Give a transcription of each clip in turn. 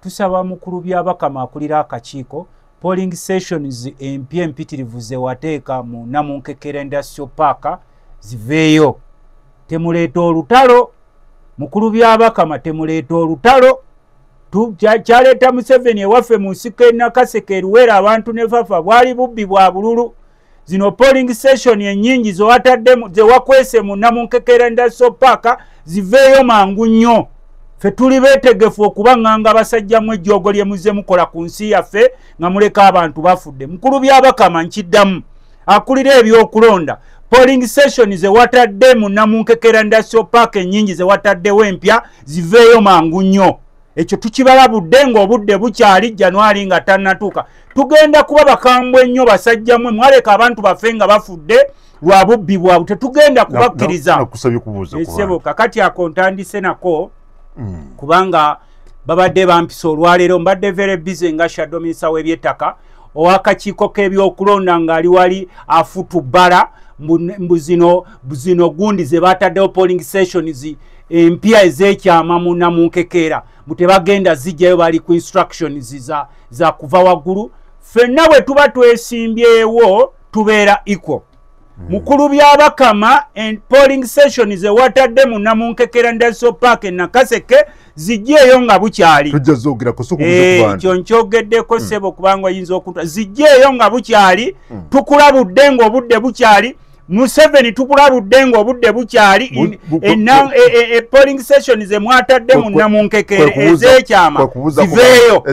tusaba mukulu by'abakama akulira akakiiko polling sessions empya empitirivu ze wateeka mu Namunkekera Industrial Park ziveeyo. Temuleeta olutalo. Mukulu by'abakama temuleeta olutalo. Kyaleeta Museveni ewaffe mu nsiko Nakaseke Luwera abantu ne Fafa bwali bubbi bwa bululu. Zino polling session ennyingi ze wakwese mu Namunkekera Industrial Park ziveeyo mangu nnyo. Ffe tuli beetegefu okubanganga abasajjamu ejjoogo lye muze mukola ku nsi yaffe nga muleka abantu bafudde. Mukulu by'abakama nkiddamu akulira ebyokulonda polling session ze watadde mu Namunkekera Industrial Park ennyingi ze wataddewo empya ziveeyo mangu nnyo. Ekyo tukibalabudde ng'obudde bukyali Januari nga tannatuuka. Tugenda kuba bakambwe nnyo basajjammwe mwaleka abantu baffe nga bafudde lwa bubbi bwabwe tetugenda kubakkiriza. Sebo kakati ako ntandise nako kubanga babadde bampisa olwaleero mbadde very busy nga shadow minister w'ebyettaka ow'akakiiko k'ebyokulonda ng'ali wali afutubbala buzino gundi ze bataddewo polling sessions empya ez'ekyama mu Namunkekera tebagenda zijjayo bali ku instructions za kuva waggulu. Ffenna bwe tuba twesimbyewo tubeera equal. Mukulu by'abakama polling sessions ze watadde mu Namunkekera Industrial Park Nakaseke zijjeeyo nga bukyali. Ekyo nkyogeddeko ssebo kubanga oyinza okuntwa zijjeeyo nga bukyali. Tukulabudde ng'obudde bukyali. Museveni tukulabudde ng'obudde bukyali. Polling sessions ze mwatadde mu Namunkekera ez'ekyama ziveeyo.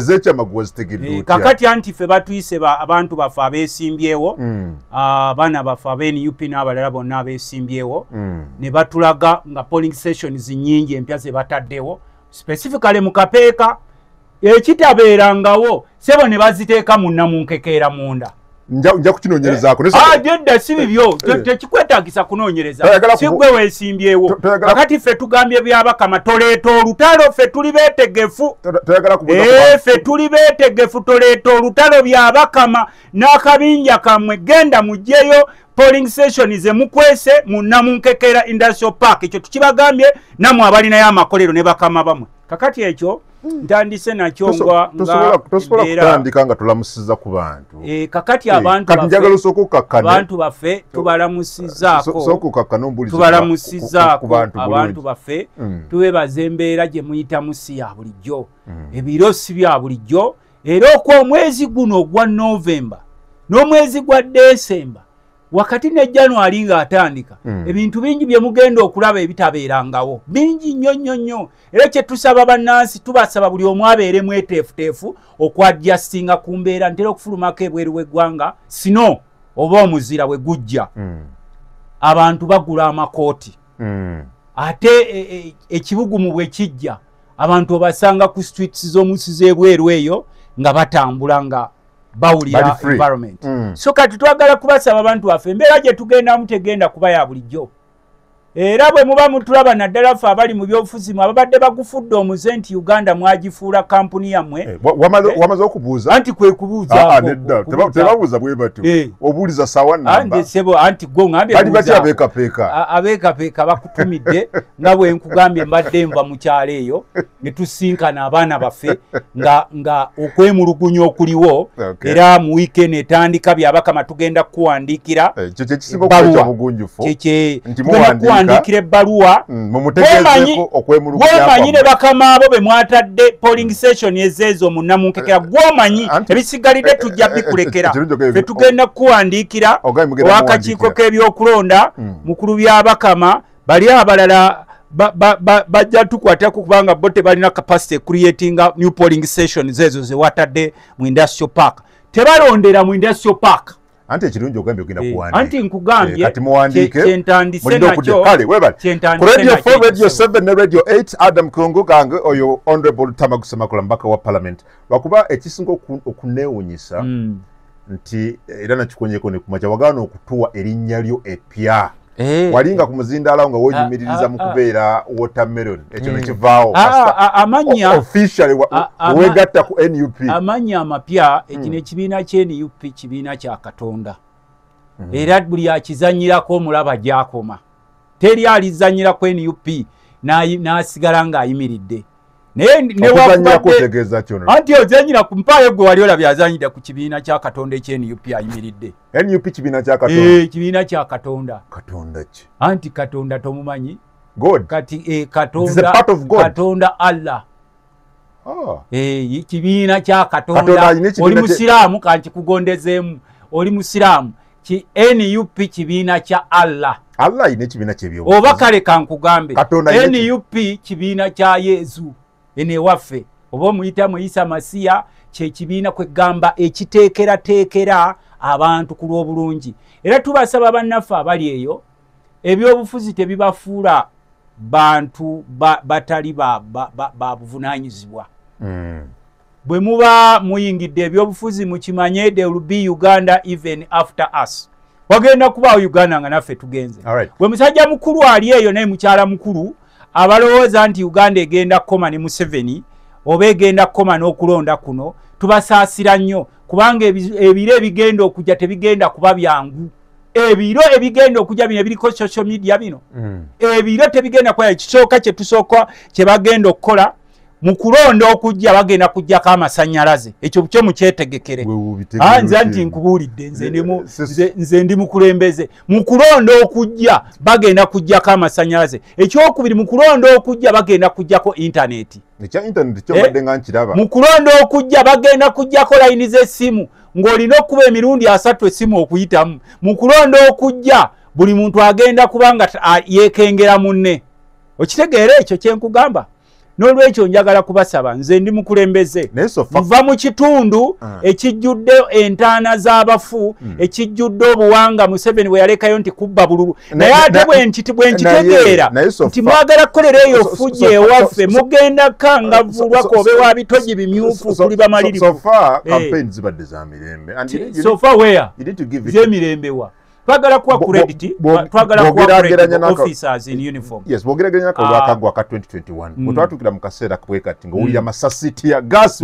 Kakati anti ffe batuyise abantu baffe abeesimbyewo abaana baffe ab'NUP n'abalala bonna abeesimbyewo ne batulaga nga polling sessions nnyingi empya ze bataddewo specifically mu Kapeeka ekitabeerangawo sebo ne baziteeka mu Namunkekera munda. Nja kukinonyerezaako jedda si bibyo tekikwetaagisa kunoonyereza si gwe weesimbyewo kakati ffe tugambye by'abakama toleeta olutalo ffe tuli beetegefu ffe tuli beetegefu toleeta olutalo by'abakama n'akabinja kammwe genda mugjeyo polling session ze mukwese mu Namunkekera Industrial Park ekyo tukibagambye namwe abalinayo amakolero ne bakama bamwe kakati ekyo ntandise nakyo tosobola kutandika nga tulamusiza ku bantu kakati abantu baffe tubalamusizaako abantu baffe tubebaza embeera gye muyitamu si ya bulijjo ebiro si bya bulijjo era okw'omwezi guno ogwa November n'omwezi gwa December wakati ne January ng'atandika ebintu bingi bye mugenda okulaba ebitabeerangawo bingi nnyo era kye tusaba bannansi tubasaba buli omu abeere mweteefuteefu okwadjustinga ku mbeera ntera okufulumako ebweru w'eggwanga sino oba omuzira we gujja abantu bagula amakooti ate ekibugumu bwe kijja abantu obasanga ku streets z'omusi z'ebweru eyo nga batambula nga bawulira environment. So kati twagala kubasaba abantu baffe embeera gye tugendamu tegenda kuba ya bulijjo. Era bwe muba mutulaba naddala ffe abali mu byobufuzi ababadde bagufudde omuze nti Uganda mwagifuula kampuni yammwe. Wamaze okubuuza? Anti kwe kubuuza. Tebabuuza bwe batyo. Obuuliza sawa namba. Anti sebo anti go ngambye. Bali batya abeekapeeka. Abeekapeeka bakutumidde nga bwe nkugambye mbadde nva mu kyalo eyo ne tusinkana abaana baffe nga okwemulugunya okuliwo era mu weekend etandika by'abakama tugenda kuwandiikira. Ekyo kye kisinga okuba obugunjufu. Nti muwandiikira ebbaluwa gwomanyi ne bakama abo be mwatadde polling session ezeezo mu Namunkekera gwomanyi ebisigalidde tujja bikulekera fe tugenda kuwandiikira ow'akakiiko k'ebyokulonda mukulu by'abakama bali abalala bajja tukwatako kubanga bo tebalina capacity creating new polling sessions ezo ze watadde mu Industrial Park tebalondera mu Industrial Park. Anti ekirungi ogambye ogenda kuwandiika. Anti nkugambye kati muwandiike kyentandise nakyo. Kale webale. Ku Radio 4, Radio 7 ne Radio 8 Adam Kungu gange oyo Honorable Tamagusa Makola mbaka wa Parliament. Lwakuba ekisinga okuneewuunyisa nti era nakikonyeko ne kumacha wagaana okutuwa erinnya lyo epya. Walinga ku muzindaalo nga woyimiririza mu kubeera watermelon ekyo nekivaawo amanya officially wegatta ku NUP amanya amapya ekino ekibiina kye NUP kibiina kya Katonda era buli akizanyirako omulaba gyakoma teri alizanyira ku NUP n'asigala ng'ayimiridde ne wakubadde anti ozanyira kumpayo gwe wali olabye azanyira ku kibiina kya Katonda NUP ayimiridde. NUP kibiina kya Katonda. Kibiina kya Katonda. Katonda ki? Anti Katonda tomumanyi? God. Kati Katonda Allah. Kibiina kya Katonda. Oli musiraamu kanti kugondezeemu. Oli musiraamu. NUP kibiina kya Allah. Allah ine kibiina kyebyo. Oba kale kankugambe. NUP kibiina kya Yesu. Ene waffe. Oba omuyita mu Isa Masiya kye kibiina kwegamba ekiteekera abantu ku lw'obulungi. Era tubasaba bannaffe abali eyo ebyobufuzi tebibafuula bantu batali ba buvunaanyizibwa. Bwe muba muyingidde ebyobufuzi mukimanye there will be Uganda even after us. Wagenda kubaawo Uganda nga naffe tugenze. Bwe musajja mukulu ali eyo naye mukyala mukulu abalowooza nti Uganda egenda kukoma ne Museveni oba egenda kukoma n'okulonda kuno tubasaasira nnyo kubanga ebiro ebigenda okujja tebigenda kuba byangu. Ebiro ebigenda okujja bino ebiriko social media bino. Ebiro tebigenda kuba ekisooka kye tusooka kye bagenda okukola mu kulonda okujja bagenda kujjako amasannyalaze. Ekyo kyo mukyetegekere. Nze anti nkubuulidde nze ndi mukulembeze. Mu kulonda okujja bagenda kujjako amasannyalaze. Ekyokubiri mu kulonda okujja bagenda kujjako internet. Ekya internet kyo badde nga nkiraba. Mu kulonda okujja bagenda kujjako layini z'essimu ng'olina okuba emirundi 3 essimu okuyitamu. Mu kulonda okujja buli muntu agenda kubanga yeekengera munne. Okitegeera ekyo kye nkugamba. N'olwekyo njagala kubasaba nze ndi mukulembeze muva mu kitundu ekijjudde entaana z'abafu ekijjudde obuwanga Museveni bwe yalekayo nti kubba bululu naye ate bwe nkitegeera nti mwagala kukolera eyo fujja ewaffe mugenda kangavulwa kobe wa bitogi bimyufu kuli bamalirivu. So far where? Z'emirembewa. Twagala kuwa credit, twagala kuwa credit officers in uniform. Yes, bogeraganya ko lwakagwa ka 2021. Mutwatukira mu kaseera kwekati ngo uli amasasiti ya gas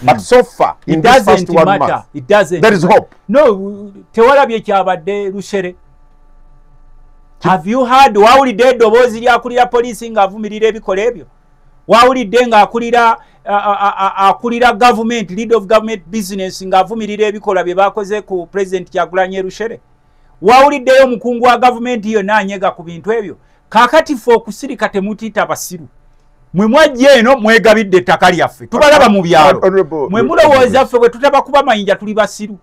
but so far in this first 1 month it doesn't. There is hope. No, tewalabye kyabadde Lushere. Have you heard wawulidde eddoboozi lyakulira poliisi ng'avumirira ebikola ebyo? Wawulidde ng'akulira government, lead of government business ng'avumirira ebikola bye bakoze ku President Kyagulanyi Lushere? Wawuliddeyo omukungu wa gavumenti iyo nanyega ku bintu ebyo. Kakati ffe okusirika temutiita basiru. Mwe mwajja eno mwegabidde ettaka lyaffe. Tubalaba mu byalo. Mwe mulowooza ffe bwe tutaba kuba mayinja tuli basiru.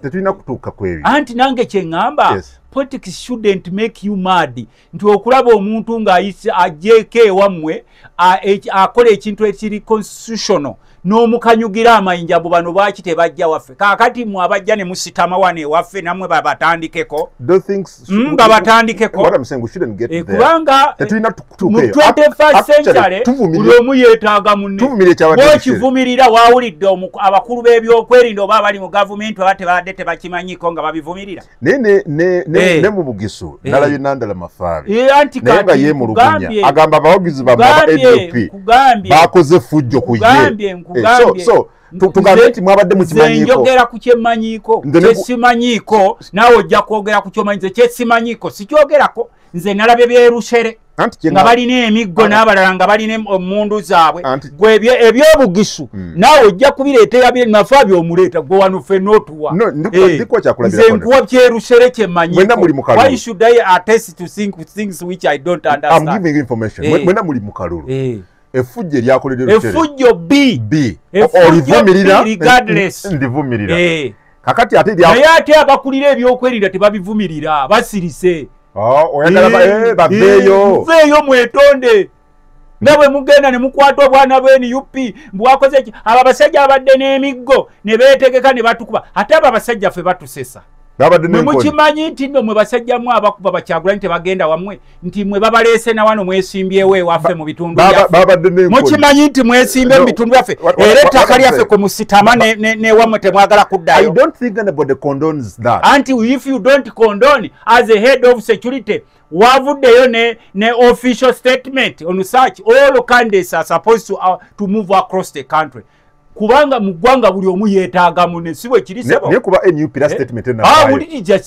Tetulina kutuuka ku ebyo. Anti nange kye ŋŋamba politics shouldn't make you mad. Nti okulaba omuntu ng'ajjeeko ewammwe akola ekintu ekiri constitutional. N'omukanyugira amayinja abo bano lwaki tebajja waffe. Kaakati mmwe abajja ne musitama wano ewaffe nammwe babatandikeko. Nga batandikeko. Kubanga mu 21st century buli omu yeetaaga munne. Bw'okivumirira waawulidde abakulu b'ebyokwerinda oba abali mu gavumenti oba tebadde tebakimanyiko nga babivumirira. Ne mu Bugisu nalabye Nandala Mafari. Naye nga yeemulugunya agamba abawagizi ba NUP bakoze fujjo ku ye. So tugambe nti mwabadde mukimanyiko. Njogera ku kyemanyiko. Kyesimanyiiko naawe ojja kwogera ku kyomanyize kyesimanyiko. Sikyogerako nze nalabye byerushire. Nga balina emiggo n'abalala nga balina omundu zaabwe. Gwe ebyobugisu naawe ojja kubireetera nafa by'omuleeta gwe wano ffenna otuwa. Nze nkuwa byerushire kyemanyiko. Why should I attest to things which I don't understand? I'm giving information. Mwena muli mu kalulu. Efujjo lyakoledde Lushere. Efujjo B. Olivumirira regardless. Ndivumirira. Kakati ate naye ate abakulira ebyokwerinda tebabivumirira basirise. Oyagala baveeyo. Muveeyo mwetonde. Nawe mugenda ne mukwata obwana bw'NUP bwakoze ki abo abasajja abadde n'emiggo ne beetegeka ne batukuba ate abo abasajja ffe batusesa. Mwe mukimanyi nti nno mwe basajjamu abakuba Bakyagulanyi tebagenda wamwe nti mwe babaleese na wano mwesimbyewo ewaffe mu bitundu byaffe. Mukimanyi nti mwesimbe mu bitundu byaffe era ettaka lyaffe kwe musitama ne wamwe temwagala kuddayo. I don't think anybody condones that. Until if you don't condone as a head of security wavuddeyo ne official statement on such all candidates are supposed to move across the country. Kubanga mu ggwanga buli omu yeetaaga munne si bwe kiri sebo. Ne kuba NUP la statement na. Bulitija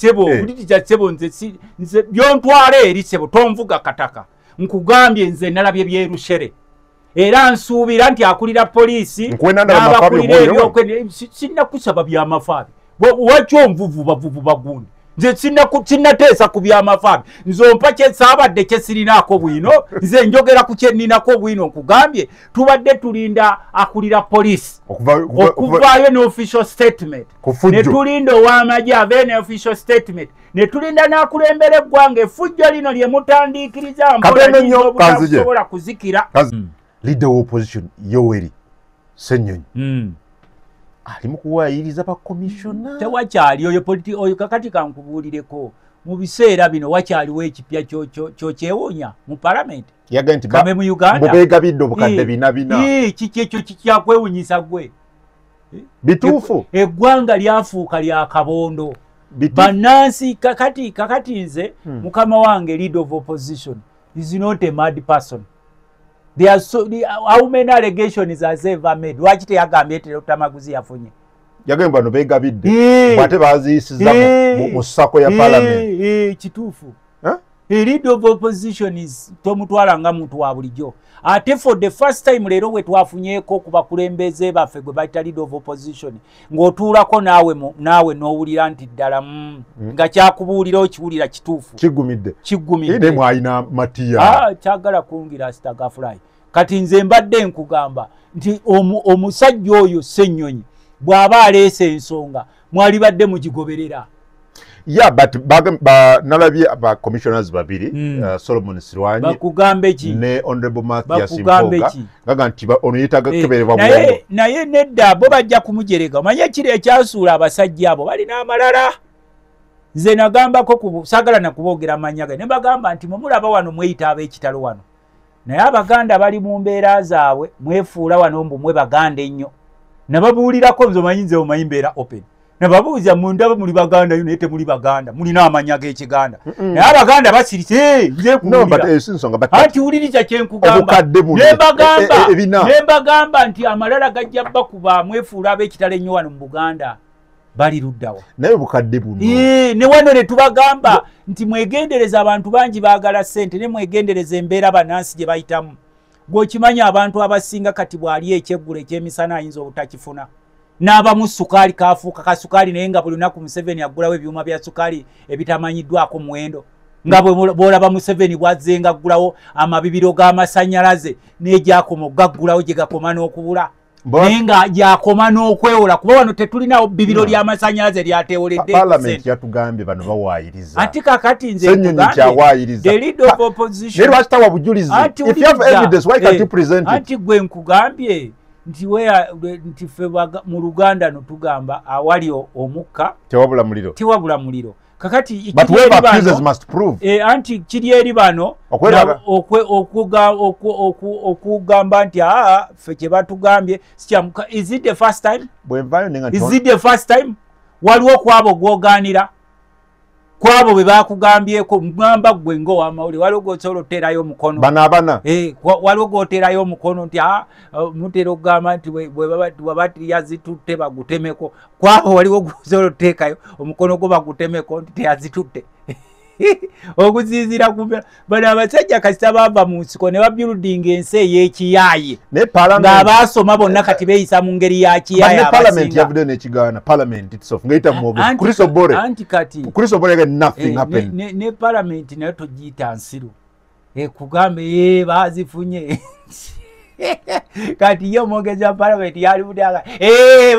sebo nze byontwala eri sebo tonvuga kataka. Nkugambye nze nalabye byerushire. era nsuubira nti akulira poliisi n'abakulira ebyokwerinda sinnakusaba byamafaabi wakyo nvuvubavuvuba gundi nze sinnateesa ku byamafaabi nze ompa kyesaabadde kyesirinaako bwino nze njogera ku kyenninako bwino nkugambye tubadde tulinda akulira poliisi okuvaayo ne official statement ne tulinda ow'amagye aveyo ne official statement ne tulinda n'akulembera eggwanga effujjo lino lye mutandiikiriza mpola kuzikira leader of opposition Yoweri Ssennyonyi ali mukuwayiriza ba commissioner tewakyali oyo kakati kankubuulireko mu biseera bino wakyaliwo ekipya kyokyewuunya mu parliament yaga nti kame mu Uganda mubegabidde obukadde bina kiki ekyo kikyakwewunyisa gwe bituufu eggwanga lyafuuka lya kabondo bannansi kakati nze mukama wange leader of opposition is not a mad person. There are how many allegations has ever made? Lwaki teyagambye nti Tamaguzi yafunye? Yagamba no begabidde. Bate baziyisiza mu ssako ya parliament. Kituufu. Leader of opposition is tomutwala nga muntu wa bulijjo. Ate for the first time leero we twafunyeeko ku bakulembeze baffe gwe bayita leader of opposition ng'otuulako naawe n'owulira nti ddala nga kyakubuulira okiwulira kituufu kiggumidde ine mwalina matiya kyagala kungira stagafulai kati nze mbadde nkugamba nti omusajja oyo Ssennyonyi bw'aba aleese ensonga mwali badde mugigoberera. Yeah, but nalabye ba commissioners babiri Solomon Sirwanyi bakugambe ki ne Honorable Mathias Mpoga gaga nti ono yetaga keberwa naye nedda bo bajja kumujerega manye kiri ekyasuula abasajja abo bali n'amalala nze nagambako sagala nakubogera amanyaga ne bagamba nti mumulaba wano mweyita ab'ekitalo wano naye abaganda bali mu mbeera zaabwe mwefuula wano mbu mwe baganda ennyo nababuulirako nze omanyi nze omanyi mbeera open nababuuza mundaba muli baganda yo naye temuli baganda mulina amanya g'ekiganda naye abaganda basirise nze kuwulira anti wuliriza kyenkugamba nembagamba nti amalala gajja bakuba mwefuula ab'ekitalo ennyo wano mu Buganda bali luddawa naye bukadde buno ne wano ne tubagamba nti mwegendereza abantu bangi baagala ssente ne mwegendereza embeera bannansi gye bayitamu gw'okimanya abantu abasinga kati bw'ali ekyeggulo eky'emisana ayinza obutakifuna n'abamu sukaali kaafuuka kasukaali naye nga buli lunaku Museveni aggulawo ebyuma bya sukaali ebitamanyiddwako muwendo nga bw'olaba Museveni bw'azzenga aggulawo amabibiro g'amasannyalaze n'egyakoma ogaggulawo gye gakoma n'okubula naye nga gyakoma n'okwewola kuba wano tetulinawo bibiro ly'amasannyalaze lyateewoledde Parliament yatugambye bano bawaayiriza ati kakati nze the leader of opposition lwaki tawa bujulizi if you have evidence why can't you present it anti gwe nkugambye nti ffe mu Luganda no tugamba awali omukka tewabula muliro kakati anti kiri eri bano okugamba nti ffe kye batugambye sikyamuka is it the first time waliwo kwabo gwogaanira kwabo be bakugambyeko mugamba gwe ng'owamawulire waliwo gwosobola oterayo omukono bana waliwo gwoterayo omukono nti mutera okugamba nti bwaba yazitutte bagutemeko kwabo waliwo gwosobola oteekayo omukono gwo bagutemeko nti teyazitutte okuziizira kumbera bano abasajja kasita bava mu nsiko ne babyuludinga ensi ey'ekiyaaye ng'abaasoma bonna kati beeyisa mu ngeri ya kiyaaye ne palamenti nayo togiyita nsiru ekugambe baazifunye kati ye omwogezi wa palamenti yalibudanga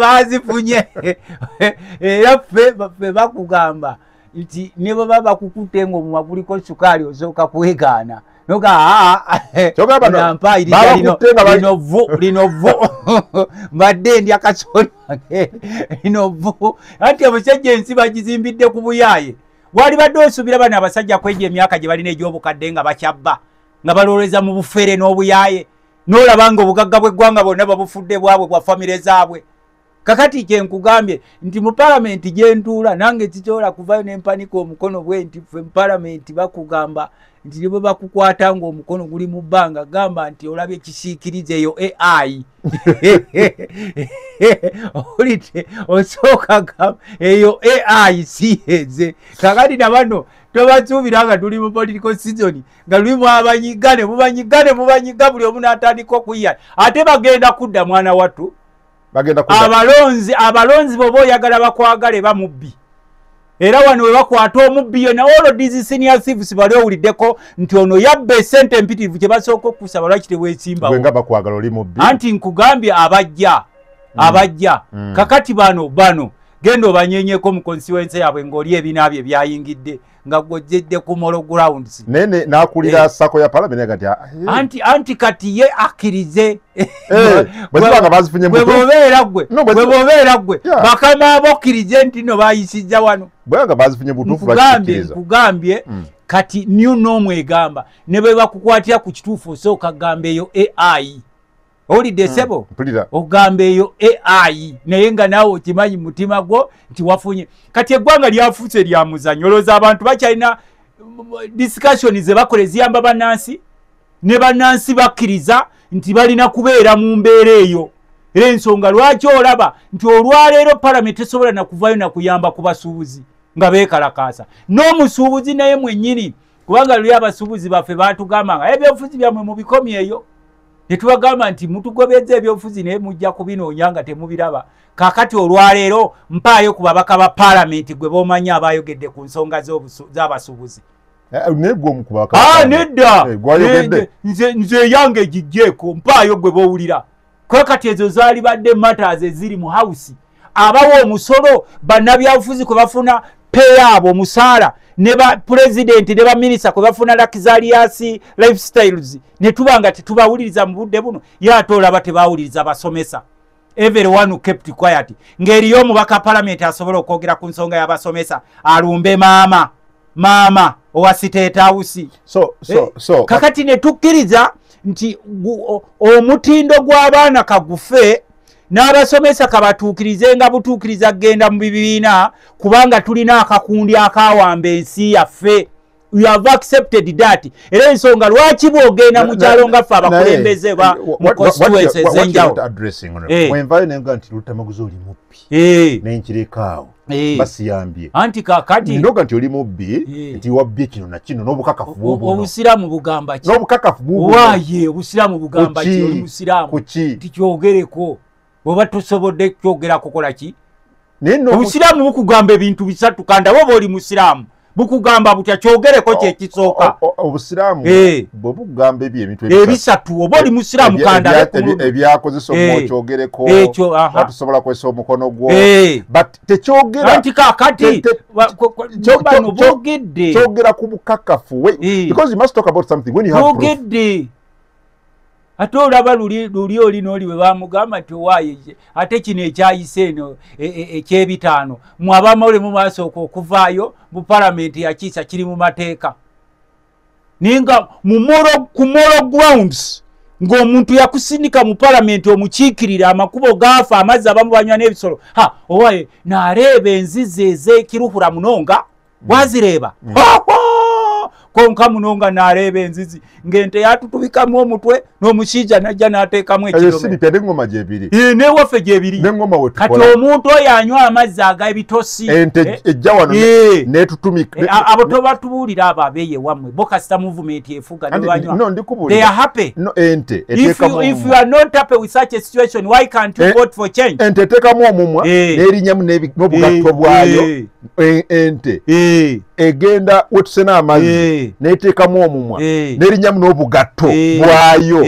baazifunye era ffe bakugamba nti ne baba bakukutte ng'omumwa guliko sukaali osooka kwegaana lino vvu mbadde ndya kasooli wange lino vvu anti abasajja ensi bagizimbidde ku buyaaye wali badde osuubira bano abasajja kwejja emyaka gye balina egy'obukadde nga bakyabba nga balooleza mu bufere n'obuyaaye n'olaba nga obugagga bw'eggwanga bwonna babufudde bwabwe bwa famire zaabwe kakati kyenkugambye nti mu parliament gyentuula nange kikyola kuvayo nempanika omukono bwe nti ffe mu parliament bakugamba nti nibo bakukwata ng'omukono guli mu bbanga gamba nti olabye kisiikirize eyo AI olite osooka gamba eyo AI siyeze kakati nabano tobasuubira nga tuli mu political season nga lulimu abanyigane mubanyiga buli omu n'atandika okuyiya ate bagenda kudda mwana wattu abalonzi boba oyagala bakwagale bamubbi era wano we bakwata omubbi yona olwo dizi senior thieves bali owuliddeko nti ono yabba esente empitirivu kye basooka okusaba lwaki teweesimbawo anti nkugambye abajja kakati bano genda obanyenyeko mu constituency yabwe ng'oli ebina bye byayingidde nga gojjedde ku Molo Grounds nene nakulira sako ya parliament kati anti kati ye akirize bwebanga bazifunye mbuto bwebobeera gwe bakama abokirize nti no bayisizza wano bwebanga bazifunye butufu kugambye kati new norm egamba ne bwe bakukwatira ku kituufu osooka gamba eyo AI olidde sebo ogamba eyo AI naye nga naawe okimanyi mutima gwo nti wafunye kati eggwanga lyafuuse lya muzannyo olowooza abantu bakyalina discussion ze bakola eziyamba bannansi ne bannansi bakkiriza nti balina kubeera mu mbeera eyo era ensonga lwaki olaba nti olwaleero palamenti esobola nakuvayo nakuyamba ku basuubuzi nga beekalakaasa n'omusuubuzi naye mwennyini kubanga luli abasuubuzi baffe baatugamba nga ebyobufuzi byammwe mu bikomi eyo netubagamba nti mutugobedde ebyobufuzi naye mujja kubinoonya nga temubiraba kakati olwaleero mpaayo ku babaka ba palamenti gwe bomanyi abayogedde ku nsonga z'abasuubuzi nedda nze yange gijjeeko mpaayo gwe bowulira kwekati ezo zaali badde matters eziri mu house abawa omusolo bannabyabufuzi kwe bafuna peyaabo omusaala ne ba president ne ba minister kwe bafuna luxurious lifestyles ne tubanga tetubawuliriza mu budde buno yate olaba tebawuliriza basomesa everyone who kept quiet ngeriyo omubaka parliament asobola okwogera ku nsonga y'abasomesa alumbe maama owa State House kakati ne tukkiriza nti omutindo gw'abaana kagufe n'abasomesa kabatuukirize nga butuukiriza genda mu bibiina kubanga tulina akakundi akawamba ensi yaffe we have accepted that era ensonga lwaki bwogenda mu kyalo nga ffe abakulembeze ba mu constituency ez'enjawulo wenvayo nenga nti Lutamaguzi oli mubbi nenkirikaawo basiyambye anti kakati ndoga nti oli mubbi nti wabbye kino na kino n'obukakafu bw'obuno obusiraamu bugamba ki n'obukakafu bw'obuno waaye obusiraamu bugamba ki oli musiraamu tikyogereko oba tusobodde kyogera kukola ki obusiraamu bukugamba ebintu bisatu kanda woba oli musiraamu bukugamba butya kyogereko kyekisooka obusiraamu bwe bugamba ebintu ebisatu oba oli musiraamu kanda ebyakozesa omukyogereko tusobola kwesa omukono gwo but tekyogera anti kakati bano bogedde kyogera ku bukakafu because you must talk about something when you have proof ate olaba luli oli n'oli bwe bamugamba nti owaaye ate kino ekyayise eno ekyebitaano mwabamawule mu maaso okuvaayo mu palamenti yakiisa kiri mu mateeka naye nga ku Molo Grounds ng'omuntu yakusindika mu palamenti omukiikirira amakubo gaafa amazzi abamu banywa n'ebisolo owaaye n'areeba enzizi ez'ekiruhura munonga wazireeba konka munonga n'areeba enzizi ng'ente yatutubikamu omutwe n'omusijja najja n'ateekamu ekiromengoma gyebiri newaffe gyebiri kati omuntu oyo anywa amazzi ag'ebitosi ente ejja wano netutumika abo tobatubuulira abo abeeye wammwe bokasita movement efuga nebanywa they are happy ente if you are not happy with such a situation why can't you vote for change ente eteekamu omumwa n'erinyamu n'obugatto bwayo ente egenda wetusena amazzi neteekamu omumwa n'erinyamu n'obugatto bwayo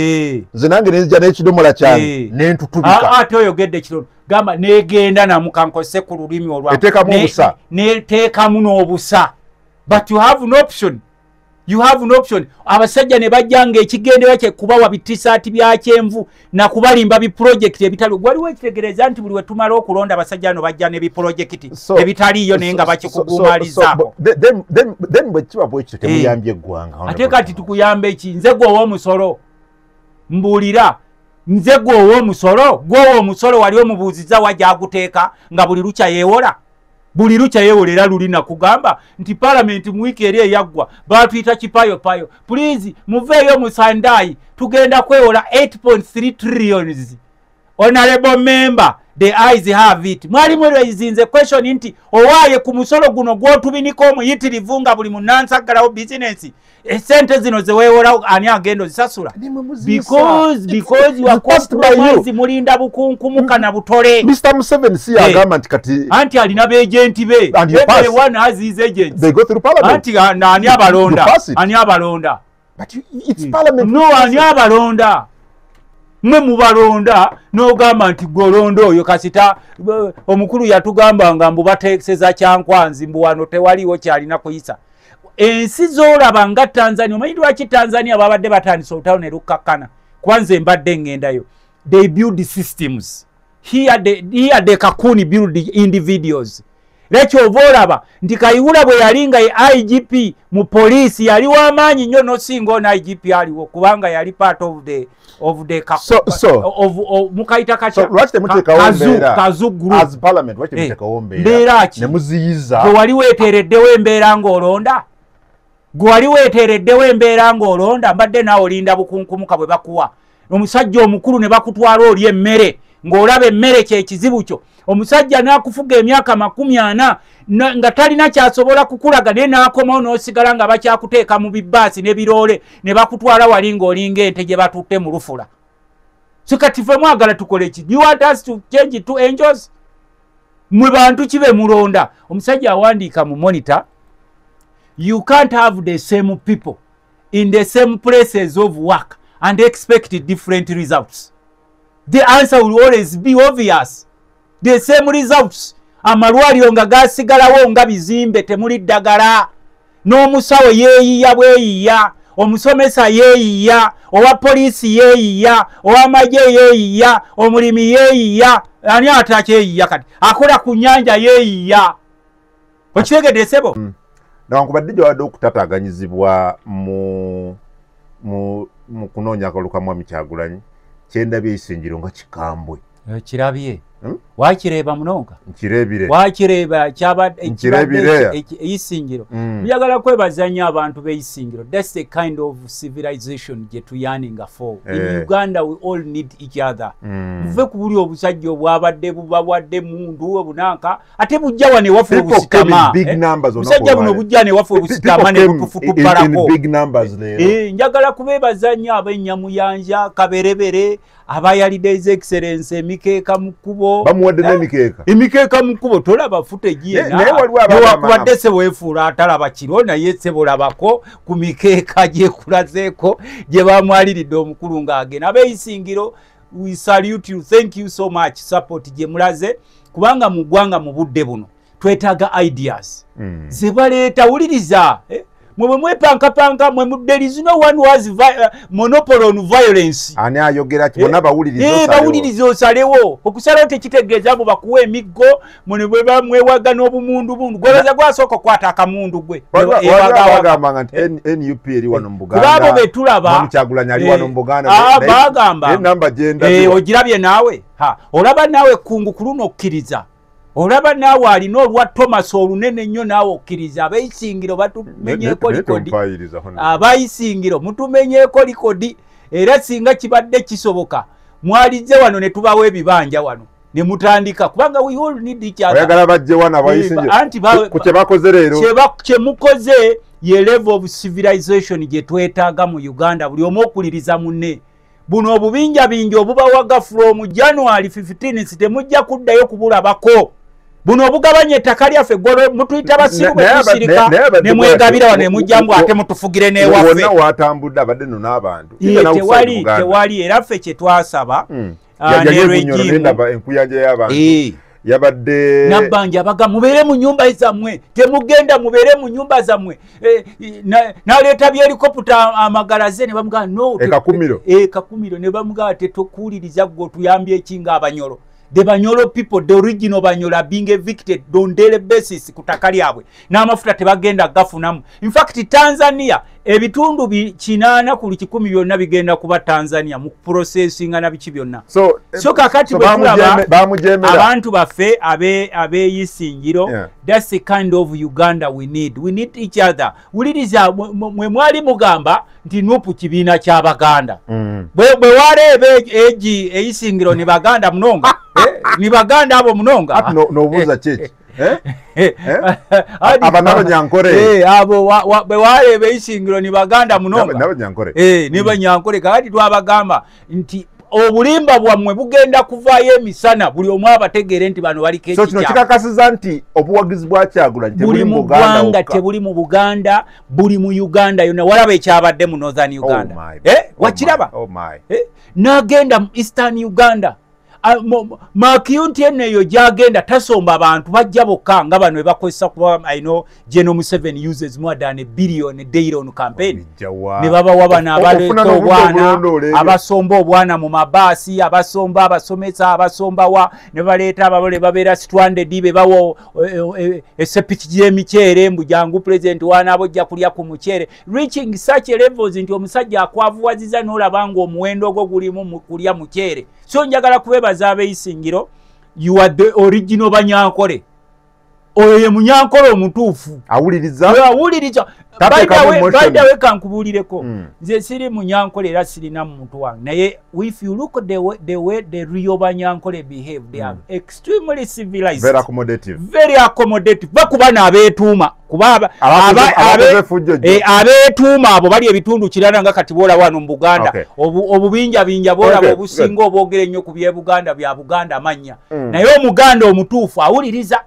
nze nange nenzija n'ekidomola kyange nentutubika ate oyogedde kirono gamba negenda namukankose ku lulimi olwa eteekamu obusa neteekamu n'obusa but you have an option abasajja ne bajjanga ekigendera kye kubawa bitisaati bya kyenvu na kubalimba biprojekiti ebitali waliwo ekitegereeza nti buli we tumala okulonda abasajja no bajja ne biprojekiti ebitaliyo naye nga bakikugumalizaako then bwe kiba bwekityo temuyambye eggwanga ate kati tukuyamba eki nze gwe ow'omusolo mbuulira nze gwowo omusolo wali omubuuziza wajja aguteeka nga buli lukya yeewolera lulina kugamba nti parliament mu wiiki eri eyaggwa batuyita kipayopayo please muveeyo mu Sandai tugenda kwewola 8.3 trillions. Honorable member, the eyes have it. Mwali mwerezinze question nti owaaye ku musolo guno gw'otubiniko omuyitirivu nga buli munansagalawo business esente zino zeweewola ani agenda ozisasula because you are compromised mulinda bukunkumuka na butole. Mr. Museveni si agamba nti kati anti alina beagenti be everyone has his agents. They go through parliament. Anti ani abalonda but it's parliament. No, ani abalonda mwe mubalonda n'ogamba nti golonda oyo kasita omukulu yatugamba nga mbu bateeseza kyankwanzi mbu wano tewaliwo kyalina kuyisa. Ensi zoolaba nga Tanzania, omanyi lwaki Tanzania babadde batandisa olutalo ne lukkakana? Kwanza mbadde ngendayo. They build systems. Here they kakuni build individuals. Lekyo ovolaba nti Kayihura bwe yali nga IGP mu police yali w'amaanyi nnyo n'osinga ono IGP aliwo kubanga yali part of the mukaita kacha kazu group as parliament lwaki mutekawo mbeera ne muziyiza gwe wali weeteereddewo embeera ng'olonda mbadde naawe olinda bukunkumuka bwe bakuwa omusajja omukulu ne bakutwala oli emmere ng'olaba emmere kyekizibu kyo omusajja n'akufuga emyaka 40 nga talina kyasobola kukulaga naye n'akomawo n'osigala nga bakyakuteeka mu bibbaasi n'ebiroole ne bakutwala wali ng'olinga ente gye batutte mu lufula. So kati ffe mwagala tukole ki? You want us to change it to angels? Mwe bantu kibe mulonda. Omusajja awandiika mu monitor, you can't have the same people in the same places of work and expect different results. The answer will always be obvious. The same results. Amalwaliro nga gasigalawo nga bizimbe temuli ddagala. N'omusawo yeeyiya bweyiya, omusomesa yeeyiya, owa poliisi yeeyiya, ow'amagye yeeyiya, omulimi yeeyiya, ani atakyeyiya kati akola ku nnyanja yeeyiya. Okitegedde ssebo? Newankubadde gyewadde okutataaganyizibwa mu kunoonya akalulu ka Mwami Kyagulanyi kyendabye Isingiro nga kikambwe. Kirabye. Wakireeba munonga? Nkireebire. Wakireeba nkireebire Isingiro. Njagala kwebazanya abantu b'Isingiro. That's the kind of civilization gye tuyaninga for. In Uganda we all need each other. Muve ku buli obusajja obwabadde bubawadde mundu obunanka ate bujja wane wafu obusikama. Musajja buno bujja ne wafu obusikama ne butufukubalako. Njagala kubeebazanya ab'Enyamuyanja, Kaberebere, abayalidde His Excellency Emikeeka Mukubo. Bamuwadde n'emikeeka. Emikeeka Mukubo tolaba footage yena. Wakubadde ssebo efuula atalaba kiro naye ssebo labako ku mikeeka gyekulazeeko gye bamwaliridde omukulu ng'agenda. Ab'Isingiro, we salute you. Thank you so much support gye mulaze kubanga mu ggwanga mu budde buno twetaaga ideas. Ze baleeta wuliriza. Mwe mwepankapanka mwe there is no one who has monopoly on violence. Ani ayogera kibona bawulirizo bawulirizo osalewo okusalawo tekitegeeza abo bakuwa emiggo mwe bwe bamwewaga n'obumundu bundu gwebeza gwasooka kwata akamundu gwe bagamba nti NUP eri wano mu Buganda abo betulaba Kyagulanyi ali wano mu Buganda bagamba namba genda ogirabye naawe olaba naawe kungu kuluno okkiriza olaba naawe alina olwa Thomas olunene nnyo naawe okkiriza ab'Isingiro batumenyeeko likodi ab'Isingiro mutumenyeeko likodi era singa kibadde kisoboka mwalize wano ne tubawo ebibanja wano ne mutandika kubanga we all need each other. Oyagala bajje wana ab'Isingiro ku kye bakoze leero kye mukoze ye level of civilization gye twetaaga mu Uganda buli omu okuliriza munne. Buno obubinja bingi obubawaga from January 15 temujja kuddayo kubulabako. Buno obugabanye ettaka lyaffe golo mutuyita basiru betusirika ne mwegabira wane mujjambu ate mutufugire n'ewaffe. Wonna watambudde abadde no n'abantu. Tewali era ffe kye twasaba ne regime enkuyanja y'abantu yabadde nabbanja abaga mubeere mu nnyumba zammwe temugenda mubeere mu nnyumba zammwe n'aleeta byelikopita amagalaze ne bamugamba no kakumiro ne bamugamba tetokuwuliriza gwe otuyambye ekinga abanyolo. The Banyolo people, the original Banyola being evicted on daily basis ku ttaka lyabwe n'amafuta tebagenda gafunamu. In fact Tanzania ebitundu 8 ku 100 byonna bigenda kuba Tanzania mu processinga na biki byonna so kakati abantu baffe abeyisingiro that's the kind of Uganda we need each other wuliriza mwe mwali mugamba nti nupu kibiina ky'Abaganda bwe walebe eji eyisingiro ni Baganda munonga ni Baganda abo munonga nobuuza chechi abanabo nyankore abo bwe walebe eyisingiro ni Baganda munonga nabo nyankore ni banyankore kakati twabagamba nti obulimba bwamwe bugenda kuvaayo emisana buli omu abategeere nti bano baliko so kino kikakasiza nti obuwagizi bwa Kyagulanyi tebuli mu Buganda tebuli mu Buganda buli mu Uganda yonna walaba ekyabadde mu Northern Uganda wakiraba n'agenda mu Eastern Uganda Makiyunti eneyo gyagenda tasomba abantu bajja bokka nga bano bakozesa kuba I know General Museveni uses more than $1 billion daily on campaign ne baba wabana abaleta obwana abasomba obwana mu mabasi abasomba abasomesa abasomba wa ne baleta ababole babera stranded be bawo esepiti gy'emikyere mbujangu president wana abojja kulya ku mukyere reaching such levels nti omusajja akwavuwaziza n'olabanga omuwendo ogwo gulimu kulya mukyere so njagala kubebaza abeyisingiro you are the original Banyankole oyo ye munyankole omutuufu awuliriza by the way kankubulireko nze siri munyankole era sirina muntu wange naye if you look the way the real Banyankole behave they are extremely civilized very accommodative bakubana abetuuma kuba abetuuma abo bali ebitundu kirala nga kati bola wano mu Buganda obubinja binja bola obusinga obogere nnyo ku bye Buganda bya Buganda amanya naye omuganda omutuufu awuliriza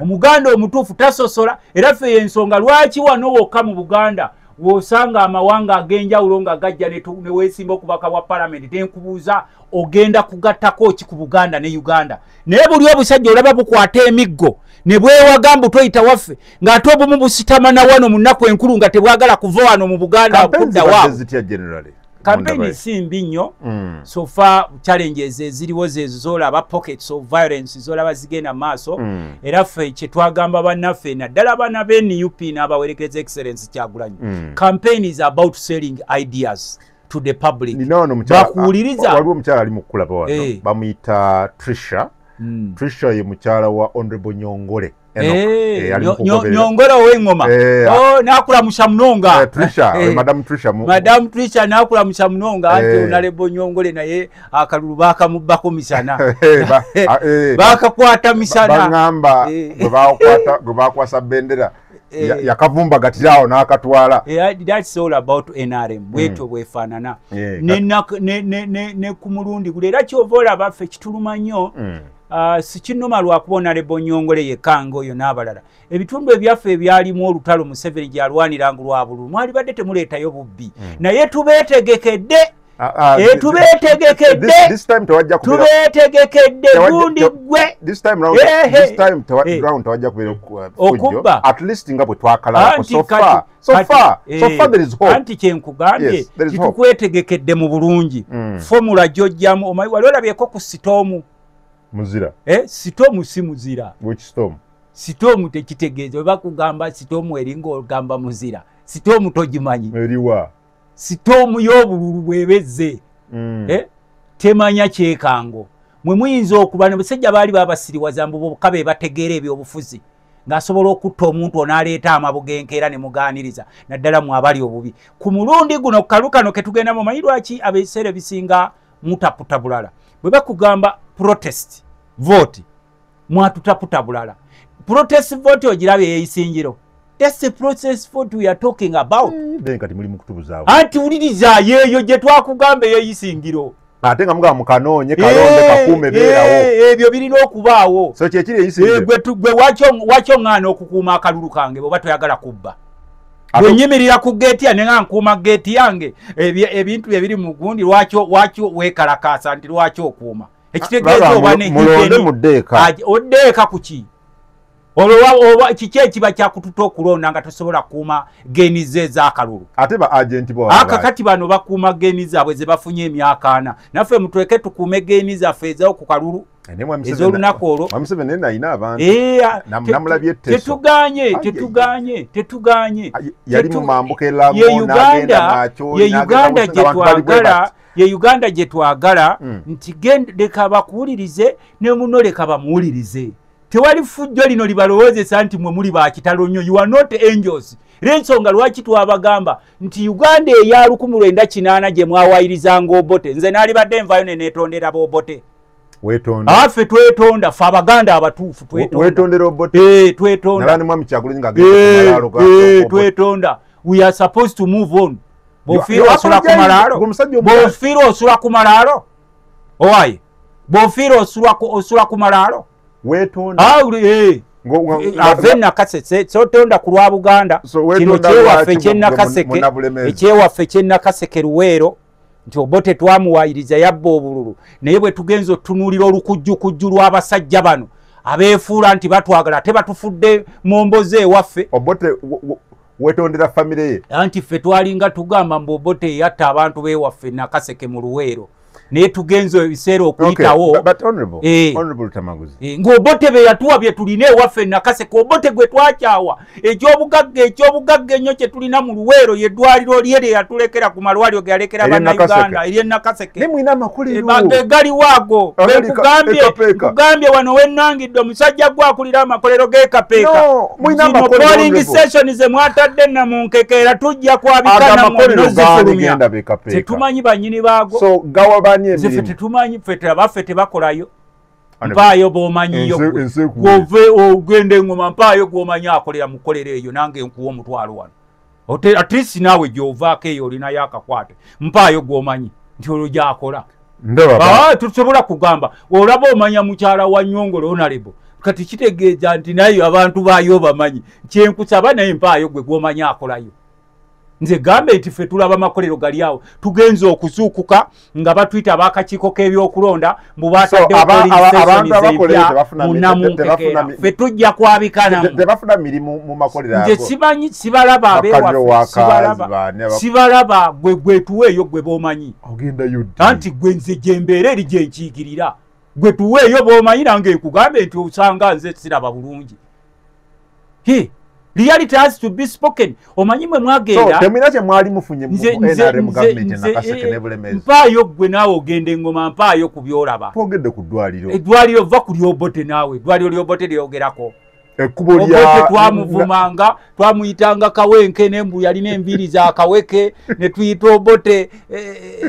omuganda omutuufu tasosola era ffe ensonga lwaki wano wokka mu Buganda wosanga amawanga agenjawulo nga gajja ne weesimba okubaka bwa parliament tenkubuuza ogenda kugattako ki ku Buganda ne Uganda naye buli obusajja olaba bukwata emiggo ne bwewagamba toyita waffe ng'ate obumu busitama na wano mu nnaku enkulu nga tebwagala kuva wano mu Buganda okudda waabwe campaign simbi nnyo so far challenges eziriwo zezo zolaba pockets of violence zolaba zigenda maaso era ffe kye twagamba bannaffe naddala bana b'NUP n'abawerekeza excellence Kyagulanyi campaign is about selling ideas to the public bakuwuliriza waliwo omukyala ali mu kulaba wano bamuyita Trisha ye mukyala wa Honorable Nyongole Nyongole ow'engoma nakulamusha munonga Madam Trisha nakulamusha munonga ati Honorable Nyongole naye akalulu bakamubbako misana bakakwata misana bagamba gwe bakwasa bendera yakavumba gatirawo n'akatwala that's all about NRM bwetyo bwefaanana ne ku mulundi guli era kyova olaba ffe kituluma nnyo sikinoma lwakubona Honorable Nyongole yekanga oyo n'abalala ebitundu ebyaffe ebyalimu olutalo Museveni gyalwaniranga lwa bululu mwali badde temuleetayo bubbi naye tubeetegekedde gundi gwe this time round tewajja kubeera okubba at least nga bwe twakalako so far there is hope anti kyenkugambye titukwetegekedde mu bulungi formula gyojjamu omanyi wali olabyeko ku sitoomu muzira sitoomu si muzira which storm sitoomu tekitegeeza oba kugamba sitoomu eringa ogamba muzira sitoomu togimanyi eriwa sitoomu y'obululu bwebezze temanya kyekango mwe muyinza okuba nebasajja baali babasiriwaza mbu bokka be bategeera ebyobufuzi ng'asobola okutta omuntu onaleeta amabugenkeera ne mugaaniriza naddala mu abali obubi ku mulundi guno kalukano ke tugenda mu manyi lwaki abeeseera ebisinga mutaputa bulala bwe bakugamba protest vote mwatutaputa bulala protest vote ogirabye eyisingiro that's the process vote we are talking about kati muli mukutubuzawo anti wuliriza yeeyo gye twakugamba eyisingiro ate nga muga mukanoonye kalonde kakuume beerawo ebyo birina okubaawo so kyekiri eyisingiro gwe wakyo ŋŋaana okukuuma akalulu kange bw'oba toyagala kubba bwenyimirira ku geeti yange nga nkuuma geeti yange ebintu ebiri mu gundi lwakyo weekalakaasa nti lwaki okuuma ekitegeeza oba oddeeka ku ki olwoba kiki ekiba kyakututa okulonda nga tosobola kuuma geeni ze ez'akalulu ate ba agenti akakati bano bakuuma geeni zaabwe ze bafunye emyaka 4 naffe mutweke tukuume geeni zaffe ezawo ku kalulu ez'olunaku olwo tetuganye yali mu mambuka ye Uganda gye twagala nti leka bakuwulirize ne muno leka bamuwulirize. Tewali fujjo lino libalowoozesa nti mwe muli bakitalo nnyo. You are not angels. L'ensonga lwaki twabagamba nti Uganda eya 1980 gye mwawayirizanga Obote, nze naalibadde nvayo ne neetondera b'Obote. Afe twetonda fe Abaganda abatuufu twetondera Obote. Twetonda. Nalani mwa mchagulizi ngagenda kumalalo twetonda. We are supposed to move on. Bofiro osula kumalalo. Bofiro osula kumalalo. Owaye. Bofiro osula kumalalo. Wetonda. Avena kasese so tonda ku lwa Buganda kino kyewaffe kyennakaseke ekyewaffe kyennakaseke Luweero nti Obote twamuwayiriza yabba obululu naye bwe tugenza otunuulira olukujjukujju lw'abasajja bano abeefuula nti batwagala ate batufudde mu mboze ewaffe. Obote wetondera famire ye anti ffe twalinga tugamba mbu Obote yatta abantu beewaffe Nakaseke mu Luweero naye tugenzo ebiseera okuyitawo. Honorable Tamaguzi. Ng'Obote be yatuwa bye tulina ewaffe Nakaseke, Obote gwe twakyawa ekyobugagga ennyo kye tulina mu Luweero y'eddwaliro lye lye yatulekera ku malwaliro ge yalekera bannayuganda ery'e Nakaseke. Ne mulina amakuliro. Galiwo ago. Nkugambye wano wennangidde omusajja gwakulira amakolero g'Ekapeeka. Mulina amakolero. Polling station ze mwatadde namunkekeera tujja kwabikana mu nozifulumya. Tetumanyi bannyini baago. So gawa Zefe tetumanyi fete abaffe tebakolayo. Mpaayo b'omanyiyo gove ogende ngoma mpaayo gw'omanyi akolera mu kkolero eyo nange nkuwa omutwalo wano. At least naawe gy'ovaako eyo olinayo akakwate. Mpaayo gw'omanyi nti olwo gy'akola. Tusobola kugamba olaba omanya mukyala wa Nnyongolo Honorable kati kitegeeza nti nayo abantu baayo bamanyi. Kyenkusaba naye mpaayo gwe gw'omanyi akolayo. Nze gambe eti ffe tulaba makolero gali awo tugenza okuzuukuka nga batwita abakakiiko k'ebyokulonda mbu batadde ffe tujja kwabikanamu. Tebafuna mirimu mu makolero ago. Nze simanyi sibalaba abewaffe sibalaba gwe tuweeyo gwe b'omanyi. Anti gwe nze gye mbeera eri gye nkiikirira gwe tuweeyo b'omanyi nange nkugambe nti osanga nze siraba bulungi. Reality has to be spoken. Omanyi mwe mwagenda. So teminache mwali mufunye mu NRM government Nakaseke ne Bulemeezi. Mpaayo gwe naawe ogende ngoma mpaayo ku byolaba. Twogedde ku ddwaliro. Eddwaliro va ku ly'Obote naawe. Eddwaliro ly'Obote lyogerako. Ekkubo lya Obote twamuvumanga twamuyitanga kawenke nembu yalina enviiri za kaweke ne tuyita Obote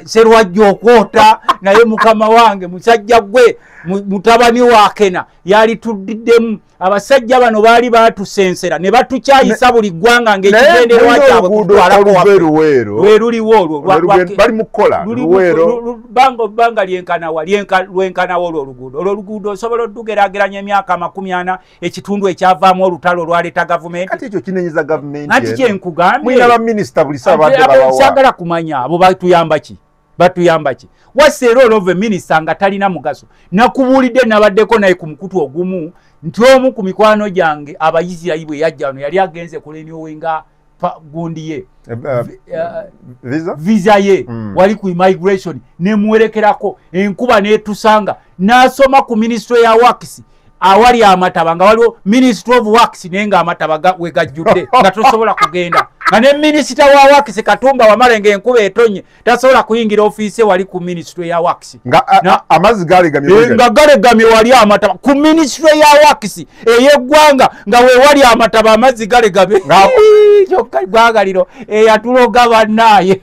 Serwajja okwota naye mukama wange musajja gwe mutabani wa Kena yali tuddiddemu. Abasajja bano baali batusensera ne batukyayisa buli ggwanga ng'ekigenderwa kyabwe kutwala Luweero olwo bali mu kukola Luweero banga lwenkanawo olwo oluguudo osobola oddugeraageranya emyaka 40 ekitundu ekyavaamu olutalo olwaleeta gavumenti. Kati ekyo kinenyeza gavumenti anti kyenkugambye mwina baminisita buli saa badde babawa. Sagala kumanya abo batuyamba ki wase role of a minister nga talina mugaso. Nakubuulidde nabaddeko naye ku mukutu ogumu nti omu ku mikwano gyange Abayisirayiri bwe yajja wano yali agenze kulenyowenga gundi ye visa ye wali ku immigration nemuwerekerako enkuba netusanga n'asoma ku ministry ya Works awali amataba nga waliwo Ministry of Works nenga amataba wegajjudde nga tosobola kugenda nga ne Minister wa Works Katumba Wamala ng'enkuba etonye tasobola kuyingira ofiise wali ku Ministry ya Works nga amazzi galegamye wali amataba ku Ministry ya Works ey'eggwanga nga we wali amataba amazzi galegamye kyokka gwagaliro yatuloga bannaye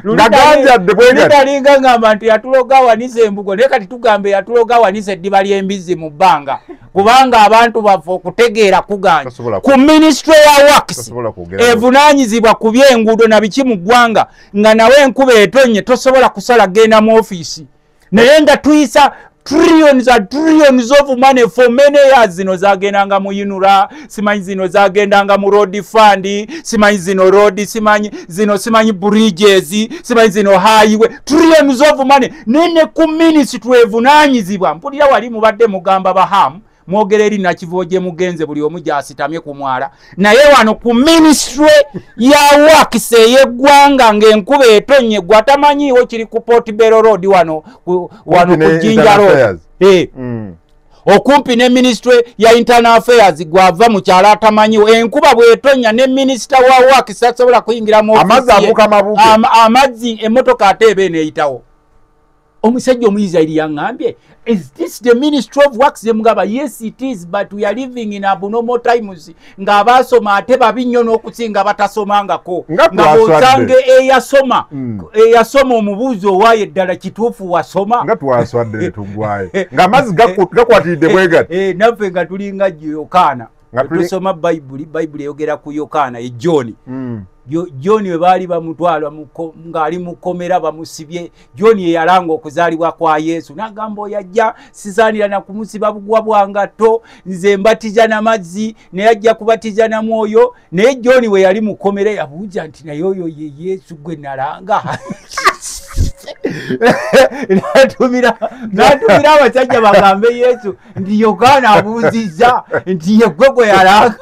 lulindalinga ngamba nti yatuloga wanise embugo naye kati tugambe yatuloga wanise eddiba ly'embizzi mu bbanga kubanga abantu baffe okutegeera kuganja ku Ministry ya Works evunaanyizibwa ku by'enguudo na biki mu ggwanga nga nawe enkuba etonye tosobola kusala genda mu ofiisi naye nga tuyisa trillions and trillions of money for many years. Zino zagendanga mu Yunura, simanyi zino zagendanga mu road fund, simanyi zino road, simanyi bridges, simanyi zino highway, trillions of money. Nene ku ministry evunaanyizibwa mpulira wali mubadde mugamba bahamu mwogera eri nakivoje mugenze buli omu gyasitamye ku mwala naye wano ku ministry ya Works y'eggwanga ng'enkuba etonye gwatamanyiiwo kiri ku Portobello Road wano ku Jinja Road okumpi ne ministry ya internal affairs gwava mu kyala atamanyiwo enkuba bwetonya ne minister wa work sasobola kuyingira mu amazzi emotoka atebe neeyitawo omusajja omuyizi ali yaŋŋambye is this the ministry of works mugaba yes it is but we are living in abnormal times ng'abaasoma ate babi nnyo n'okusinga batasomangako nga bw'osange eyasoma omubuuzi owaayo eddala kituufu wasoma nga twaswadde ne tugwayo ng'amazzi gakwatiridde bwegati naffe nga tulinga Yokaana tusoma bayibuli eyogera ku Yokaana ye John John we baali bamutwala ng'ali mu kkomera bamusibye John ye yalanga okuzaalibwa kwa Yesu n'agamba oyajja sisaanira na kumusiba bugwa bwangatto nze mbatiza n'amazzi naye ajja kubatiza na mwoyo naye John we yali mu kkomera yabuuza nti naye oyo ye Yesu gwe nalanga natumira abasajja bagambe Yesu nti Yokaana abuuzizza nti ye gwe yalanga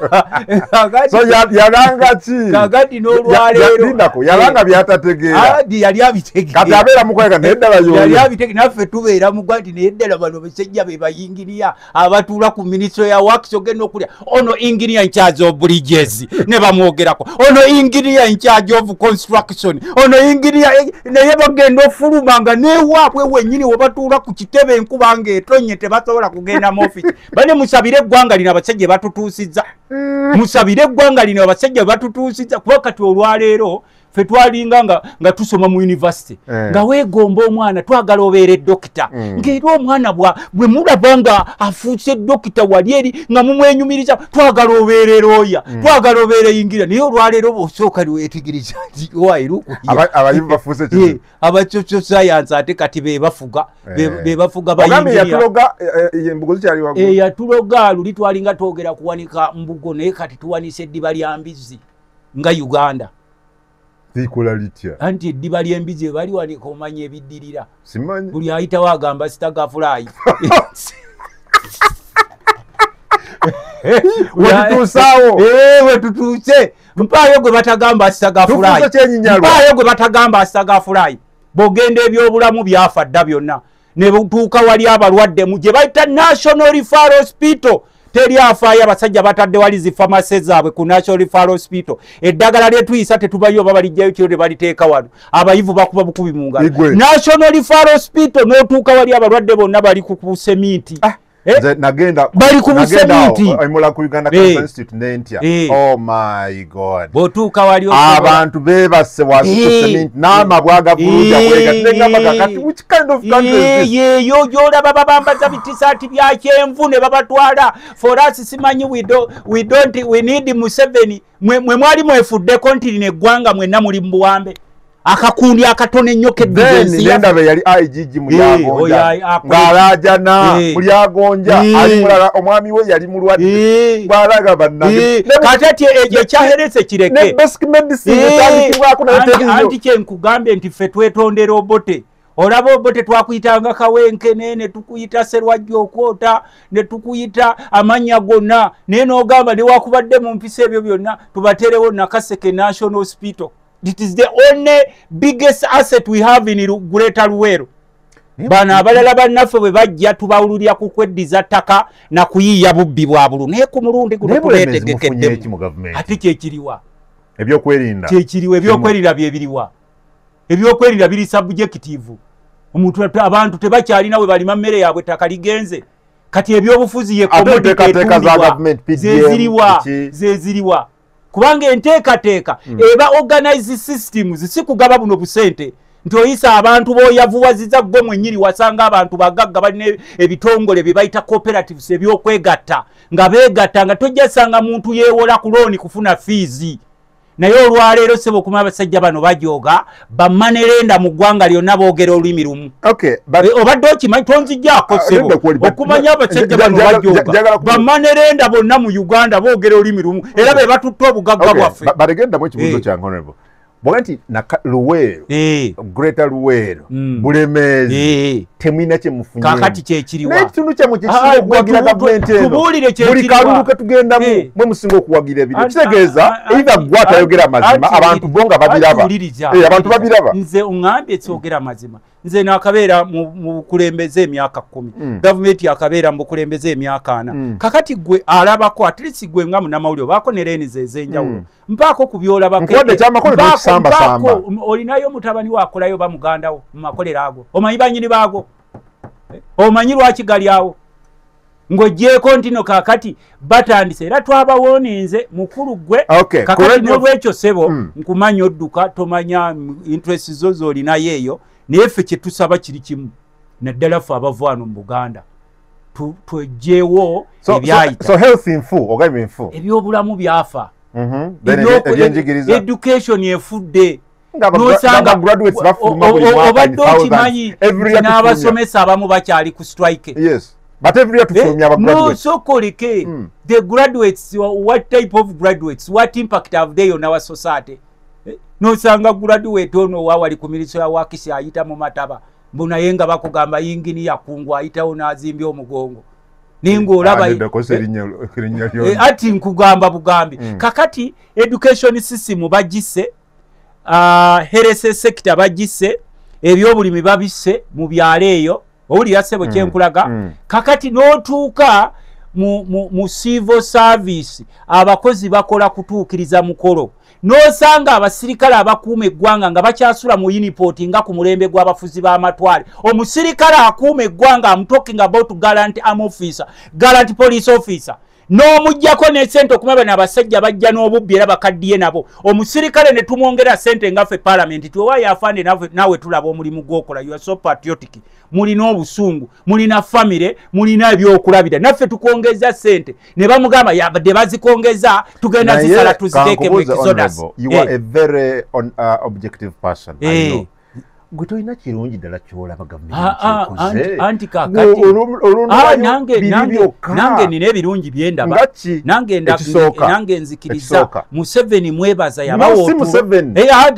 so yalanga ki kakati n'olwaleero yalanga byatategeera yali abitegeera kati abeera mukwega neddala yali abitegeera naffe tubeera mugwa nti neddala bano basajja be bayingiriya abatuula ku ministry ya works ogenda okulya ono engineer in charge of bridges ne bamwogerako ono engineer in charge of construction ono engineer naye bagenda ofuluma nga newaabwe wennyini webatuula ku kitebe enkuba ng'etonye tebasobola kugenda mu office bane musabire eggwanga lino abasajja batutuusizza musabire eggwanga lino abasajja batutuusizza kuba kati olwaleero ffe twalinga nga tusoma mu university nga weegomba omwana twagala obeere dokita ng'era omwana bwe mulaba nga afuuse dokita wali eri nga mumwenyumiriza twagala obeere looya twagala obeere yingira naye olwaleero bw'osooka liweetigiriza nti abayivu bafuuse ki abasocial science ate kati bebafuga yatuloga luli twalinga twogera kuwanika mbugo naye kati tuwanisa eddiba lya mbizzi nga Uganda likola litya anti eddiba ly'embizi bali wanika omanya ebiddirira simanyi buli ayitawo agamba sitagafulayi wetutuusaawo wetutuuse mpaayo gwe batagamba sitagafulayi mpaayo gwe batagamba sitagafulayi bw'ogenda ebyobulamu byafa dda byonna ne butuuka wali abalwadde mu gye bayita National Referral Hospital teri afaayo abasajja batadde wali zi pharmacy zaabwe ku National Referral Hospital eddagala lye tuyisa tetubayo babalijjayo kiro ne baliteeka wano abayivu bakuba bukubi mu ngalo National Referral Hospital n'otuuka wali abalwadde bonna bali ku semiiti nagenda bali ku busemiti imula ku Uganda Cancer Institute nentya oh my god botuuka wali abantu bebasse wasu ku sementi n'amabwaga bulungi akwega tengamba kakati which kind of country is this yo gyolaba babambaza bitisaati bya kyenvu ne babatwala for us simanyi we need Museveni mwe mwali mwefudde kontinent eggwanga mwenna muli mu buwambe akakundi akatone nnyo keddensi nendabe yali IGG mulyagonja ng'alaajana mulyagonja ali mulala omwami we yali mulwadde bw'alaga bannange kati ati ekyo kyaherese kireke ne basic medicine etandikibwako naye teriyo anti kyenkugambye nti ffe twetondera Obote olaba Obote twakuyitanga Kawenkene ne tukuyita Serwajja okwota ne tukuyita amannya gonna naye n'ogamba ne wakubadde mu mpisa ebyo byonna tubaterewo Nakaseke National Hospital. It is the only biggest asset we have in Greater Luweero. Bana abalala bannaffe bwe bajja tubawululira ku kweddiza ttaka na kuyiiya bubbi bwa bulu naye ku mulundi guno tuleetegekeddemu ate kyekiriwa ebyokwerinda kyekiriwa ebyokwerinda byebiriwa ebyokwerinda biri subjective omuntu abantu tebakyalina we balima mmere yaabwe ttaka ligenze kati ebyobufuzi ye commodity zeziriwa kubanga enteekateeka eba organized systems si kugaba buno busente nti oyisa abantu b'oyavuwaziza gwe mwennyini wasanga abantu bagagga balina ebitongole bye bayita cooperatives ebyokwegatta nga beegatta nga tojja sanga muntu yeewola ku looni kufuna fees naye olwaleero sebo okumanya abasajja bano bajooga bamanerenda mu ggwanga lyonna boogera olulimi lumu obadde okimanyi tonzijjaako sebo okumanya abasajja bano bajooga bamanerenda bonna mu Uganda boogera olulimi lumu era be batutte obugagga bwaffe balegendamu ekibuuzo kya honorable bwega nti Luweero Greater Luweero Bulemeezi temwina kye mufunye kakati kyekiriwa n'ekitundu kyammwe kyekisinga okuwagira gavumenti eno buli kalulu ke tugendamu mwe musinga okuwagira ebiro kitegeeza either gwe atayogera mazima abantu bo nga babiraba abantu babiraba nze oŋŋambye kyogera mazima nze nakabeera mu kulembeze emyaka 10 government yakabeera mu kulembeze emyaka 4 kakati gwe alabako at least gwe nga munamawulire bako ne leni zezenjawulo mpako kubyolaba kwade chamakole n'ekisamba samba olinayo mutabani wakolayo ba mugandawo mu makolera ago omanyi banyini bago omanyi lwaki gali awo ng'ogyeko ntino kakati batandise era twabawoninze mukulu gwe kakati n'olwekyo sebo nkumanya odduka tomanya interest zo z'olinayo eyo naye ffe kye tusaba kiri kimu naddala ffe abavaano mu Buganda twejjeewo ebyayita ebyobulamu byafa education efudde obadde okimanyi n'abasomesa abamu bakyali ku strike but every year to from your graduates. No, so koleke. The graduates, what type of graduates? What impact have they on our society? No sanga graduate ono wawali kumiliso ya wakisi ayita mu mataba. Mbona yenga bakugamba yingini ya kungwa ayita ona azimbi omugongo. Ningo olaba ati nkugamba bugambi. Kakati education system bagisse health sector bagisse ebyobulimi babisse mu byaleeyo. Oli yasebo kyenkulaga kakati n'otuuka mu civil service abakozi bakola kutuukiriza mukolo n'osanga abasirikale abakuuma eggwanga nga bakyasula mu uniport nga ku mulembe gw'abafuzi b'amatwale omusirikale akuuma eggwanga I'm talking about gallant arm officer gallant police officer n'omujjako n'essente okumaba n'abasajja bajja n'obubbi era bakaddiye nabo omusirikale ne tumwongera ssente ngaffe parliament tiwaayo afande nawe tulaba omulimu gw'okola you are so patriotic mulina obusungu mulina famire mulina ebyokulabira naffe tukwongeza ssente ne bamugamba yabadde bazikongeza tugenda zisala tuziteeke mu exodus you are a very objective person I know Guto ina kirungi dala chola government anti kakati nange nine ebirungi byenda ba nange nzikiriza Museveni mwebaza yabawo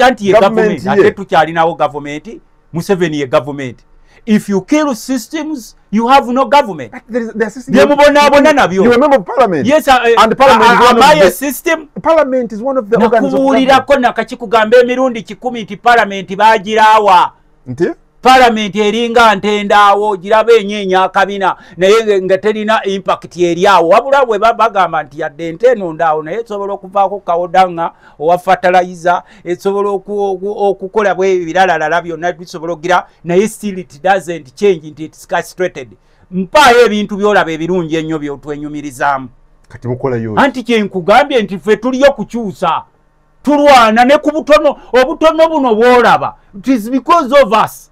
anti ye government ate tukyalinawo government Museveni ye government if you kill systems you have no government there is you remember parliament yes and parliament is one of the system parliament is one of the organs of government ko nakachikugambe emirundi 10 nti parliament bagirawa nti parliament eringa ntendaawo girabe enyeenya akabina naye nga terina impact eriawo wabula bwe bagamba nti yadde nteno ndaawo naye esobola okuvaako kawodanga owa fertilizer esobola okukola bwe ebiralalala byonna bisobola ogira naye still it doesn't change nti it's castrated mpaayo ebintu byolaba ebirungi ennyo byotwenyumirizaamu kati mukola yo anti kyenkugambye nti ffe tuliyo kukyusa tulwana ne ku obutono buno bwolaba it is because of us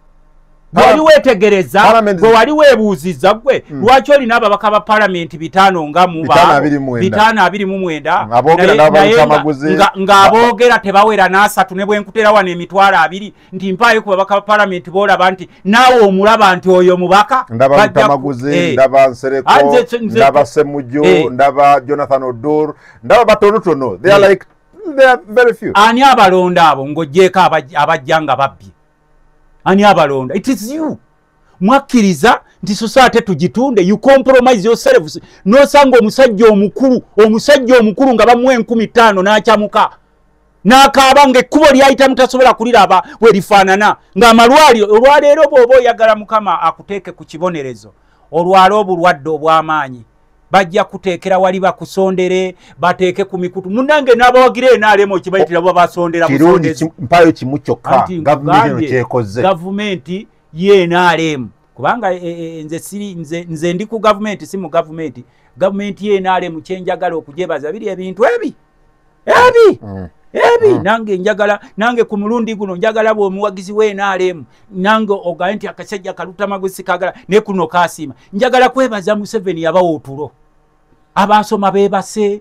wali wetegereza gwe wali webuuziza gwe lwaki olina ababaka ba parliament 5 nga mu 529 ng'aboogera tebawera n'asatu ne bwenkutera wano emitwalo 2 nti mpaayo ku babaka ba parliament boolaba nti naawe omulaba nti oyo mubaka ndaba Ntamaguzi ndaba Nsereko ndaba Semujjo ndaba Jonathan Odur ndaba batonotono they are like they are very few ani abalonda abo ng'ogyeko abajjanga babbi ani abalonda it is you mwakkiriza nti society tugitunde you compromise yourselves nosanga omusajja omukulu nga bamuwe 15,000 n'akyamuka n'akaaba ng'ekkubo lyayita mutasobola kuliraba bwe lifaanana ng'amalwaliro olwaleero bw'oba oyagala mukama akuteeke ku kibonerezo olwala obulwadde obw'amaanyi bajja kuteekera wali bakusondere bateeke ku mikutu munange n'abawagira enaalemo kibayitira bo basondera busondezi mpayo kimu kyokka gavumenti kyekoze gavumenti yenaalemu kubanga nze ndi ku gavumenti si mu gavumenti yenaalemu kyenjagala okujebaza biri ebintu ebi nange njagala nange ku mulundi guno njagala bw'omuwagizi w'enaalemu nange ogaye nti akasajja kaluta maguzi kagala ne kuno kaasiima njagala kwebaza Museveni yabawo otulo abasoma beebase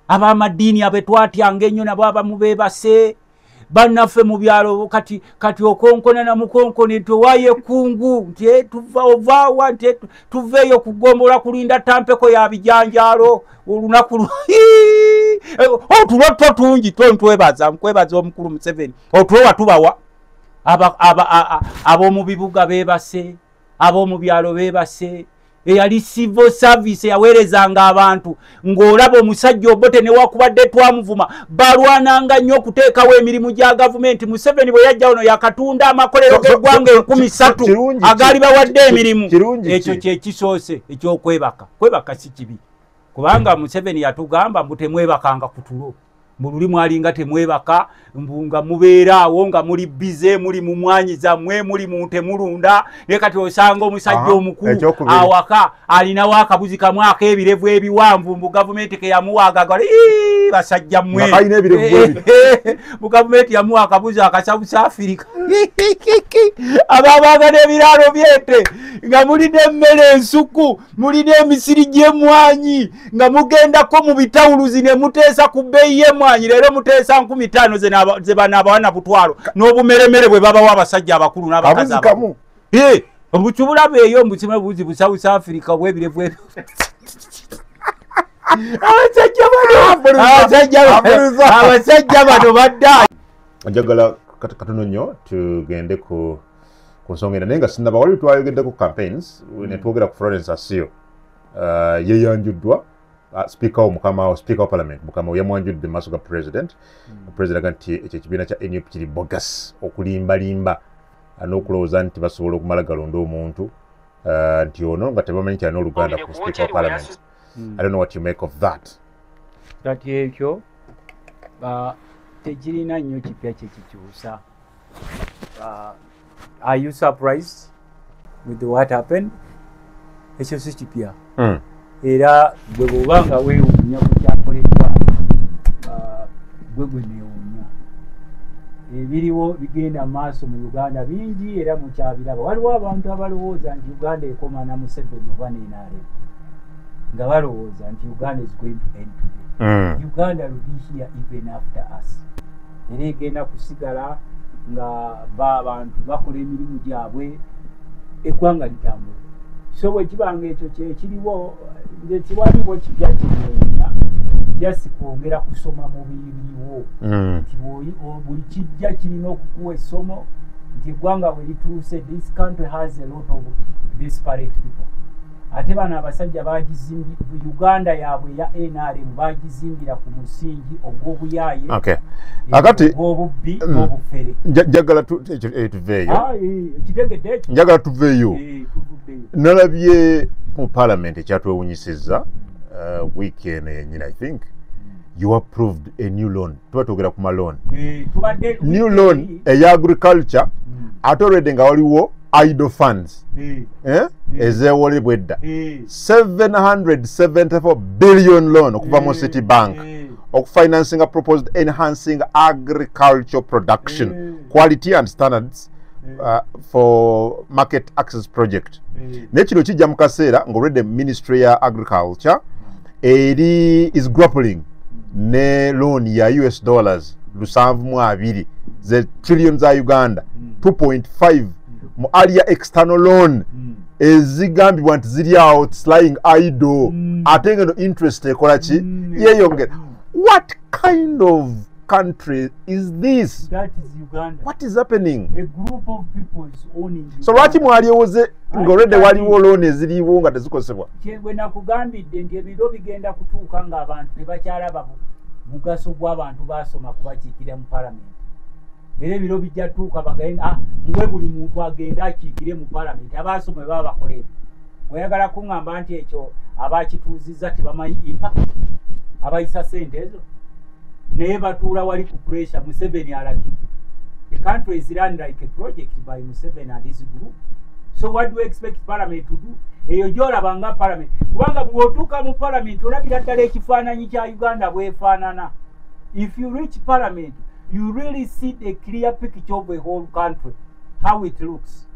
ab'amadiini abetwatyanga ennyo nabo abamu beebase bannaffe mu byalo kati okonkona na mukonkoni nti owaayo ekkungu nti ovaawa nti tuveeyo kugombola kulinda tampeko ya bijanjaalo olunaku otulo tungi nkwebaza omukulu Museveni otulo watubawa ab'omu bibuga beebase ab'omu byalo beebase eyali civil service yaweerezanga abantu ng'olaba omusajja obote newakubadde twamuvuma balwananga nnyo okuteekawo emirimu gya gavumenti. Museveni bwe yajja ono yakatunda amakolero g'eggwanga 13 agaali bawadde emirimu. Ekyo kyekisoose ekyokwebaka. Kwebaka si kibi kubanga Museveni yatugamba mbu temwebakanga ku tulo. Mu lulimu alinga temwebaka nga mubeeraawo nga muli bize muli mu mwanyi zammwe muli mu temulunda ne kati osanga omusajja omukulu awaka alinawo akabuzi kamu ak'ebirevu ebiwanvu mbu gavumenti ke yamuwaagaga basajja mmwe mu gavumenti yamuwa akabuzi akasabusa Afirika ababaaga n'ebiraalo byente nga mulina emmere ensuku mulina emisiri gy'emwanyi nga mugendako mu bitawuluzi ne muteesa ku bbeeyi y'emwanyi leero muteesa 50 ze banaabawana butwalo n'obumeremere bwe babawo abasajja abakulu n'abakazi abakulu obukibulabe eyo mbukima buzi bu South Africa bwebirevu ebyo abasajja bano badda njagala katono nnyo tugende ku nsonga eno naye nga sinaba wali twayogedde ku campaigns ne twogera ku Florence Asio yeyanjuddwa speaker wa parliament mukama yamwanjudde maaso ga president president nti ekyo ekibiina kya NUP kiri bogus okulimbalimba n'okulowooza nti basobola okumala galonda omuntu nti ono nga tebamanyi nti alina oluganda ku speaker wa parliament. I don't know what you make of that. Kati ekyo tekirina nnyo kipya kyekikyusa. Are you surprised with what happened? Ekyo si kipya. Era bwe bw'obanga weewuunya ku kyakoleddwa gwe neewuunya. Ebiriwo bigenda maaso mu Uganda bingi era mukyabiraba. Waliwo abantu abalowooza nti Uganda ekoma na Museveni oba n'NRM nga balowooza nti Uganda is going to end today. Uganda will be here even after us. Era egenda kusigala nga abantu bakola emirimu gyabwe eggwanga litambula. So bwe kibanga ekyo kyekiriwo nze kiwaliwo kipya kinyenya jasi kwongera kusoma mu biriwo nti buli kijja kirina okukuwa essomo nti eggwanga bwe lituuse this country has a lot of disparate people. Ate bano abasajja bagizimbi Uganda yaabwe ya NRM bagizimbira ku musingi ogw'obuyaaye akati obubbi n'obufere. Njagala tuveeyo kitegedde ekyo njagala tuveeyo nalabye mu parliament ekyatwewunyisizza weekend yennyini I think you approved a new loan. Tuba twogera ku maloan new loan eya agriculture ate already nga waliwo idle funds ezewolebwa edda 774 billion loan okuva mu City Bank okufinancing a proposed enhancing agricultural production quality and standards for market access project. Nekino kijja mu kaseera ng'olwedde Ministry ya Agriculture is grappling ne loan ya US dollars 720 ze trillion za Uganda 2.5 mu area external loan ezigambibwa nti ziri awo lying idle ate ngeno interest ekola ki yeyongera. What kind of country is this? That is Uganda. What is happening? A group of people is owning Uganda. So lwaki mwaliowoze ng'olwedde waliwo loan eziriwo nga tezikozesebwa? Bwe nakugambidde nti ebiro bigenda kutuuka ng'abantu tebakyalaba mugaso gw'abantu baasoma kubakiikira mu parliament. Era ebiro bijja tuuka bagenda mwe buli muntu agenda akiikire mu parliament abaasoma bwe baba bakolera. Oyagala kuŋŋamba nti ekyo abakituuzizza tebamanyi impact abayisa ssente ezo naye batuula wali ku pressure. Museveni alagidde. The country is run like a project by Museveni and his group. So what do you expect parliament to do? Eyo gy'olaba nga parliament kubanga bw'otuuka mu parliament olabira ddala ekifaananyi kya Uganda bwefaanana. If you reach parliament you really see a clear picture of the whole country how it looks.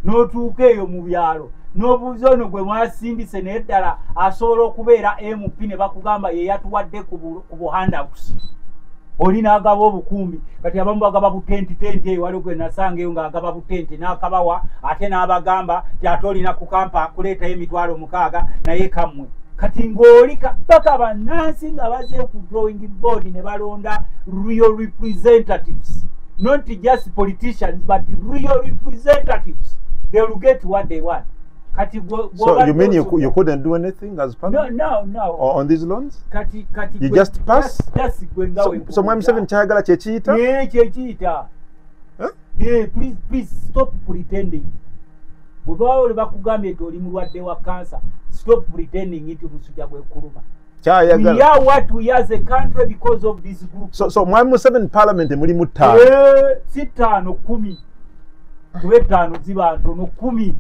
N'otuuka eyo mu byalo n'obuuza ono gwe mwasindise naye ddala asobola okubeera MP ne bakugamba ye yatuwadde ku buhandouts. Oli n'agaba obukumbi kati abamu bagaba butenti eyo waliwo gwe nasanga eyo ng'agaba butenti n'akabawa ate n'abagamba ti ate olina kukampa kuleetayo emitwalo 6 naye kammwe. Kati ng'oli paka bannansi nga baze ku drawing board ne balonda real representatives, not just politicians but real representatives. They will get what they want. So you mean you couldn't do anything as parliament? No. Or on these loans? Kati you just pass? So Mwami Museveni kyayagala kye kiyita? Yeah, kye kiyita. Yeah, please stop pretending. Bwebaawo bakugambye nti oli mulwadde wa cancer, stop pretending nti musujja gwekuluma. We are what we as a country because of this group. So Mwami Museveni parliament mulimu 5. Si 5, 10. Kuwe 5 ziba ntono 10.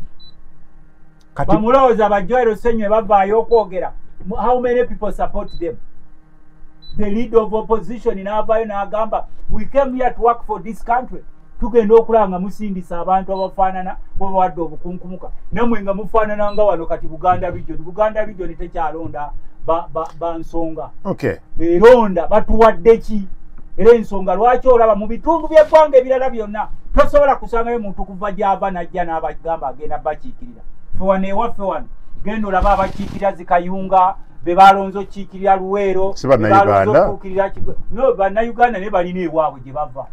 Bamulowooza bajwairo senywe bavaayo okwogera. How many people support them? The leader of opposition n'avaayo n'agamba, we came here to work for this country. Tugenda okulanga musindisa abantu abafaanana bawadde obukunkumuka. Namwe nga mufaanana nga wano kati Buganda region tekyalonda bansonga. Okay. Eronda batuwadde ki? Era ensonga lwaki olaba mu bitundu by'eggwanga ebirala byonna tosobola kusangayo muntu kuva gy'ava najja n'abagamba agenda bakiikirira. Fewano ewaffe wano genda olaba abakiikirira Zikayunga, be balonzo kiikirira Luweero, be balonzo okuukirira no bannayuganda ne balina ewaabwe gye bava.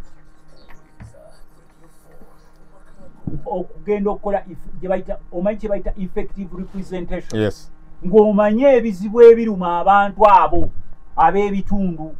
Okugenda okukola gye bayita omanyi kye bayita effective representation. Yes. Ng'omanye ebizibu ebiruma abantu abo ab'ebitundu.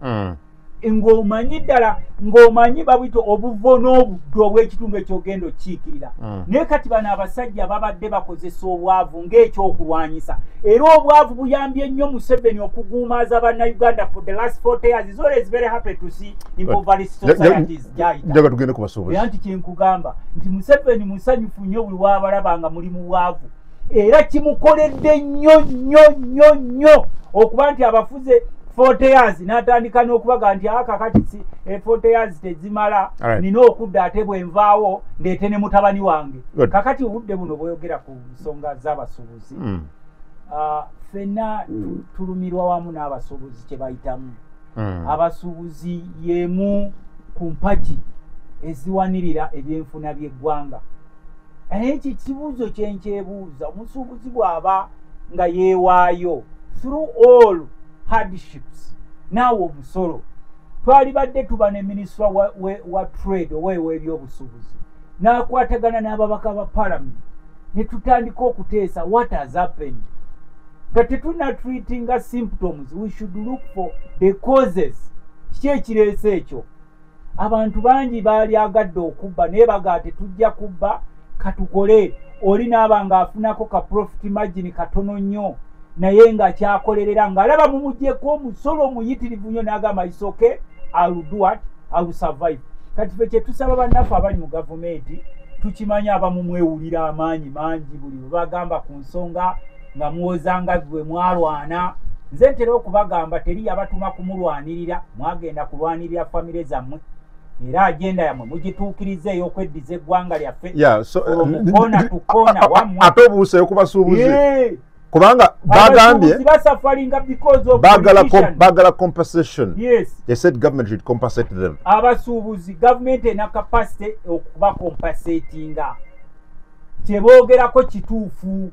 Ng'omanyi ddala ng'omanyi babwita obuvo n'obuddo obw'ekitundu ekyogenda okiikirira. Naye kati bano abasajja babadde bakozesa obwavu ng'ekyokulwanyisa. Era obwavu buyambye nnyo Museveni okuguumaaza bannayuganda for the last 40 years. He's always very happy to see impoverished societies gyayita. Njaga tugende ku basuubuzi. Era nti kyenkugamba nti Museveni musanyufu nnyo buli w'abalaba nga muli mu bwavu. Era kimukoledde nnyo okuba nti abafuze 40 years n'atandika n'okubaga nti kakati 40 years tezimala nina okudda ate bwenvaawo ndeete ne mutabani wange. Kakati obudde buno bweyogera ku nsonga z'abasuubuzi. Ffenna tulumirwa wamu n'abasuubuzi kye bayitamu. Abasuubuzi y'emu ku mpagi eziwanirira ebyenfuna by'eggwanga. Ekyo kibuuzo kye nkyebuuza, omusuubuzi bw'aba nga yeewaayo through all hardships naawe omusolo. Twali badde tuba ne minisitule wa trade ow'ebyobusuubuzi n'akwatagana n'ababaka ba parliament ne tutandika okuteesa what has happened. Nga tetunatreatinga symptoms, we should look for the causes. Kiki ekireese ekyo? Abantu bangi baali agadde okubba naye bagaa tetujja kubba katukole. Oli n'aba ng'afunako ka profit margin katono nnyo naye nga kyakolerera ng'alaba mumugyeko omusolo omuyitirivu nnyo n'agamba it's okay, I will do what? I will survive. Kati ffe kye tusaba bannaffe abali mu gavumenti tukimanyi abamu mwewulira amaanyi mangi buli bwe bagamba ku nsonga nga muwozanga bwe mwalwana. Nze ntera okubagamba teri yabatuma kumulwanirira, mwagenda kulwanirira famire zammwe. Era agenda yammwe mugituukirize ey'okweddiza eggwanga lyaffe. Kona tukona wammwe. Ate obuuseyo ku basuubuzi. Kubanga bagambye bagala compensation. Yes. They said government should compensate them. Abasuubuzi government ena capacity okuba compensatinga. Kyeboogerako kituufu.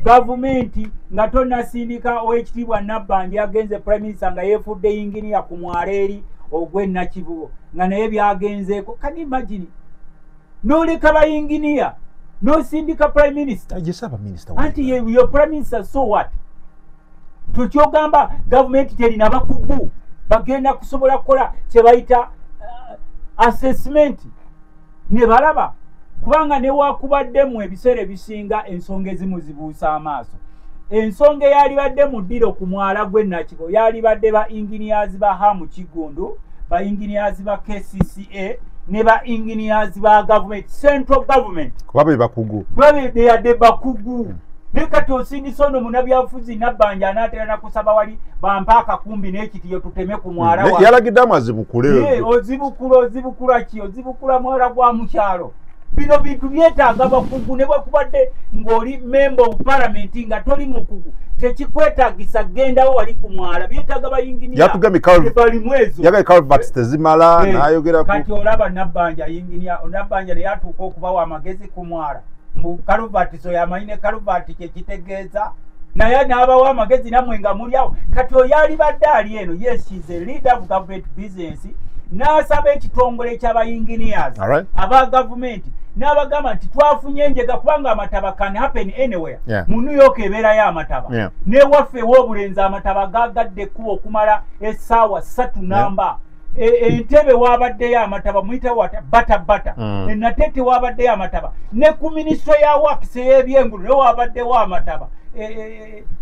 Government nga tonnasindika Oweekitiibwa Nabbanja agenze Prime Minister nga yeefudde yinginiya ku mwala eri ogw'ennakivubo nga naye byagenzeeko. Can you imagine? N'oleka bayinginiya no sindika Prime Minister. Jesaba Minister. Anti your Prime Minister, so what? Tukyogamba government terina bakugu bagenda kusobola kukola kye bayita assessment ne balaba kubanga ne wakubaddemu ebiseera ebisinga ensonga ezimu zibuusa amaaso. Ensonga eyali badde mu ddiro ku mwala gw'ennakigo yali badde ba engineers ba Hamu Kigundu, ba engineers ba KCCA ne ba engineers ba government, central government. Wabe bakugu. Wabe they are the bakugu. Nekati osindisa ono munabyafuzi Nabbanja anaatera na kusaba wali bampaka kumbi n'ekitiyo tuteme ku mwala wa. Yalagiddamu azibukule. Ozibukula ki? Ozibukula mwala gwa mukyalo. Bino bintu byetaaga bakugu ne bwekubadde ng'oli member of parliament nga toli mukugu. Tekikwetaagisa gendawo wali ku mwala. Byetaaga bayinginiya. Yatugambye Calvert tezimala n'ayogera ku. Kati olaba Nabbanja yinginiya. Nabbanja ne yatuuka okubawa amagezi ku mwala. Mu Calvert so yamanyine Calvert kye kitegeeza. Naye n'abawa amagezi nammwe nga mulyawo. Kati oyali badde ali eno. Yes, she is a leader of government business. N'asaba ekitongole ky'abayinginiyazi aba gavumenti n'abagamba nti twafunye enjega kubanga amataba can happen anywhere. Mu New York ebeerayo amataba. N'ewaffe ew'obulenzi amataba gagadde ekkubo okumala essaawa 3 namba. Entebe wabaddeyo amataba muyita wata bata. Natete wabaddeyo amataba. Ne ku minisitule ya Works ey'ebyengulu ne wabaddewo amataba.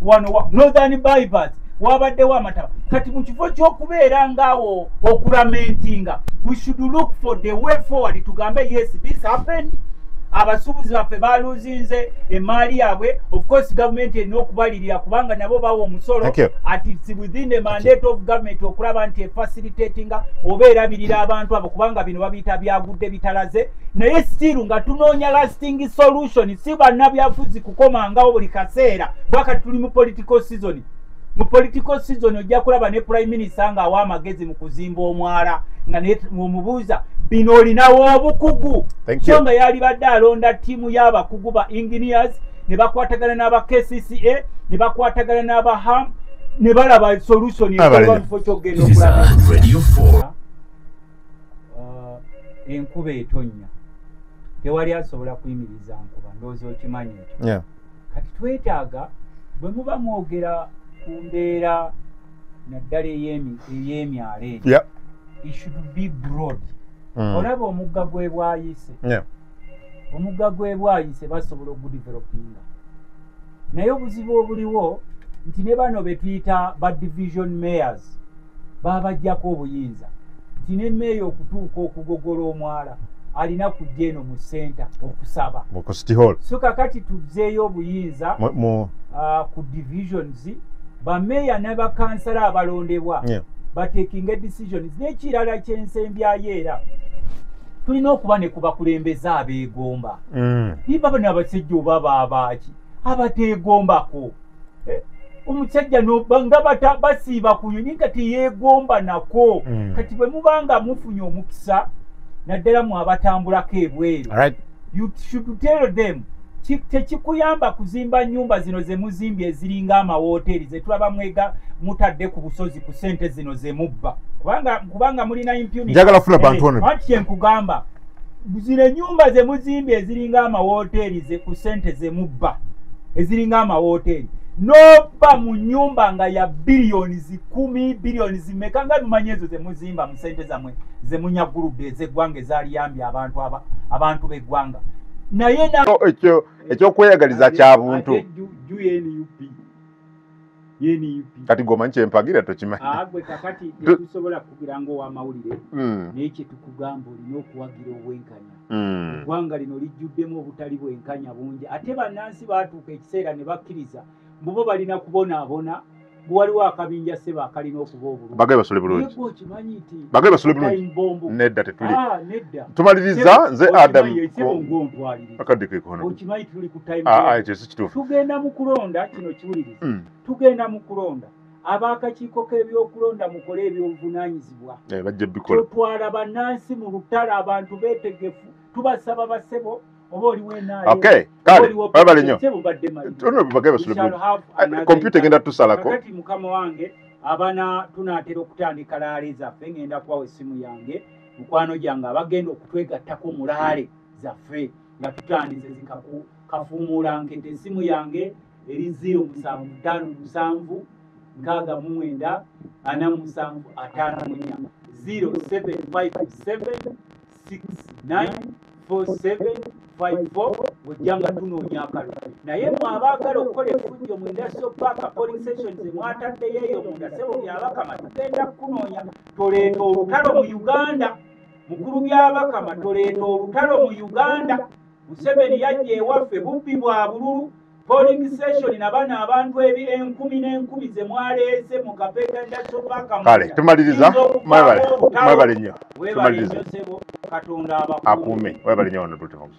Wano Northern Bypass wabaddewo amataba. Kati mu kifo ky'okubeera ngaawo okulamentinga, we should look for the way forward tugambe yes this happened. Abasuubuzi baffe baaluzinze emaali yaabwe. Of course government erina okubalirira kubanga nabo bawa omusolo ati it's within the mandate of government okulaba nti efacilitatinga oba erabirira abantu abo kubanga bino babiyita byagudde bitalaze. Naye still nga tunoonya lasting solution, si bannabyafuzi kukomangawo buli kaseera bwakati tuli mu political season. Mu political season ojja kulaba ne prime minister nga awa amagezi mu kuzimba omwala nga mubuuza bino olinawo obukugu. So nga yali badde alonda ttiimu y'abakugu ba engineers ne bakwatagana n'aba KCCA ne bakwatagana n'aba HAM ne balaba solution ekolwa mu kifo ky'okugenda okulaba. Enkuba etonnya tewali asobola kuyimiriza nkuba, ndowooza okimanyi ekyo. Kati twetaaga bwe muba mwogera ku mbeera naddala ey'emyalo eno, it should be broad. Olaba omugga gwe bwayise, omugga gwe bwayise basobola okudevelopinga, naye obuzibu obuliwo nti ne bano be tuyita ba division mayors babajjako obuyinza nti ne meeya okutuuka okugogola omwala alina kujja eno mu center okusaba mu City Hall. So kakati tuzeeyo obuyinza ku divisions, bameeya ne bakansala abalondebwa batekinga decisions. N'ekirala ky'ensembyayo era tulina okuba ne kubakulembeza abeegomba. Niba bano abasajja oba babaaki abateegombako. Omusajja nga basiiba ku nyonyi nga teyeegomba nako. Kati bwe mubanga mufunye omukisa naddala mu abatambulako ebweru, you should tell them tekikuyamba kuzimba nnyumba zino ze muzimbye eziringa amawooteri ze tulaba mwega mutadde ku busozi ku ssente zino ze mubba kubanga mulina impunity. Njagala funa bantu ono. Anti kyenkugamba zino ennyumba ze muzimbye eziringa amawooteri ze ku ssente ze mubba eziringa amawooteri n'obba mu nnyumba nga ya billions 10 billions meka nga mumanyi ezo ze muzimba mu ssente zammwe ze munyaguludde ez'eggwanga ezaliyambye abantu b'eggwanga. Naye ekyokweyagaliza kya buntu kati gwomanyi kyempagira tokimanyi. Gwe kakati tetusobola kugira ng'owamawulire naye kyetukugamba olina okuwagira obwenkanya. Eggwanga lino lijjuddemu obutali bwenkanya bungi ate bannansi baatuuka ekiseera ne bakkiriza bo balina kubonaabona waliwo akabinja ssebo akalina okuba obulungi. Bagaye basole bulungi. Okimanyi nti bagaye basole bulungi. Nedda tetuli. Tumaliriza nze Adam akadde kekono. Okimanyi tuli ku time. Ekyo si kituufu. Tugenda mu kulonda kino kiwuliriza. Tugenda mu kulonda. Ab'akakiiko k'ebyokulonda mukole ebyobuvunaanyizibwa. Bajja bikola. Tutwala bannansi mu lutalo abantu beetegefu tubasaba basebo. Okay, kale, babale nnyo. Tuno bagaye basole bulungi. Computer genda tusalako. Kakati mukama wange abana tunaatera okutandika laale zaffe ngenda kuwawa essimu yange mukwano gyange abagenda okutwegattako mu laale zaffe nga tutandise zikafuumuula nkete essimu yange eri 0757 69 47 54 0757 69 4754 wejjanga tunoonya akalulu. Naye mwabaagala okukola effujjo mu Industrial Park polling stations mwataddeyo eyo munda ssebo byabakama tugenda kunoonya. Toleeta olutalo mu Uganda. Mukulu byabakama toleeta olutalo mu Uganda. Museveni yajja ewaffe bubbi bwa bululu. Polling station nabana abantu enkumi n'enkumi ze mwaleese mu Kapeeta Industrial Park. Kale tumaliriza mwebale nnyo. Weebale nnyo ssebo Katonda abakuume. Weebale nnyo ono tutemuza.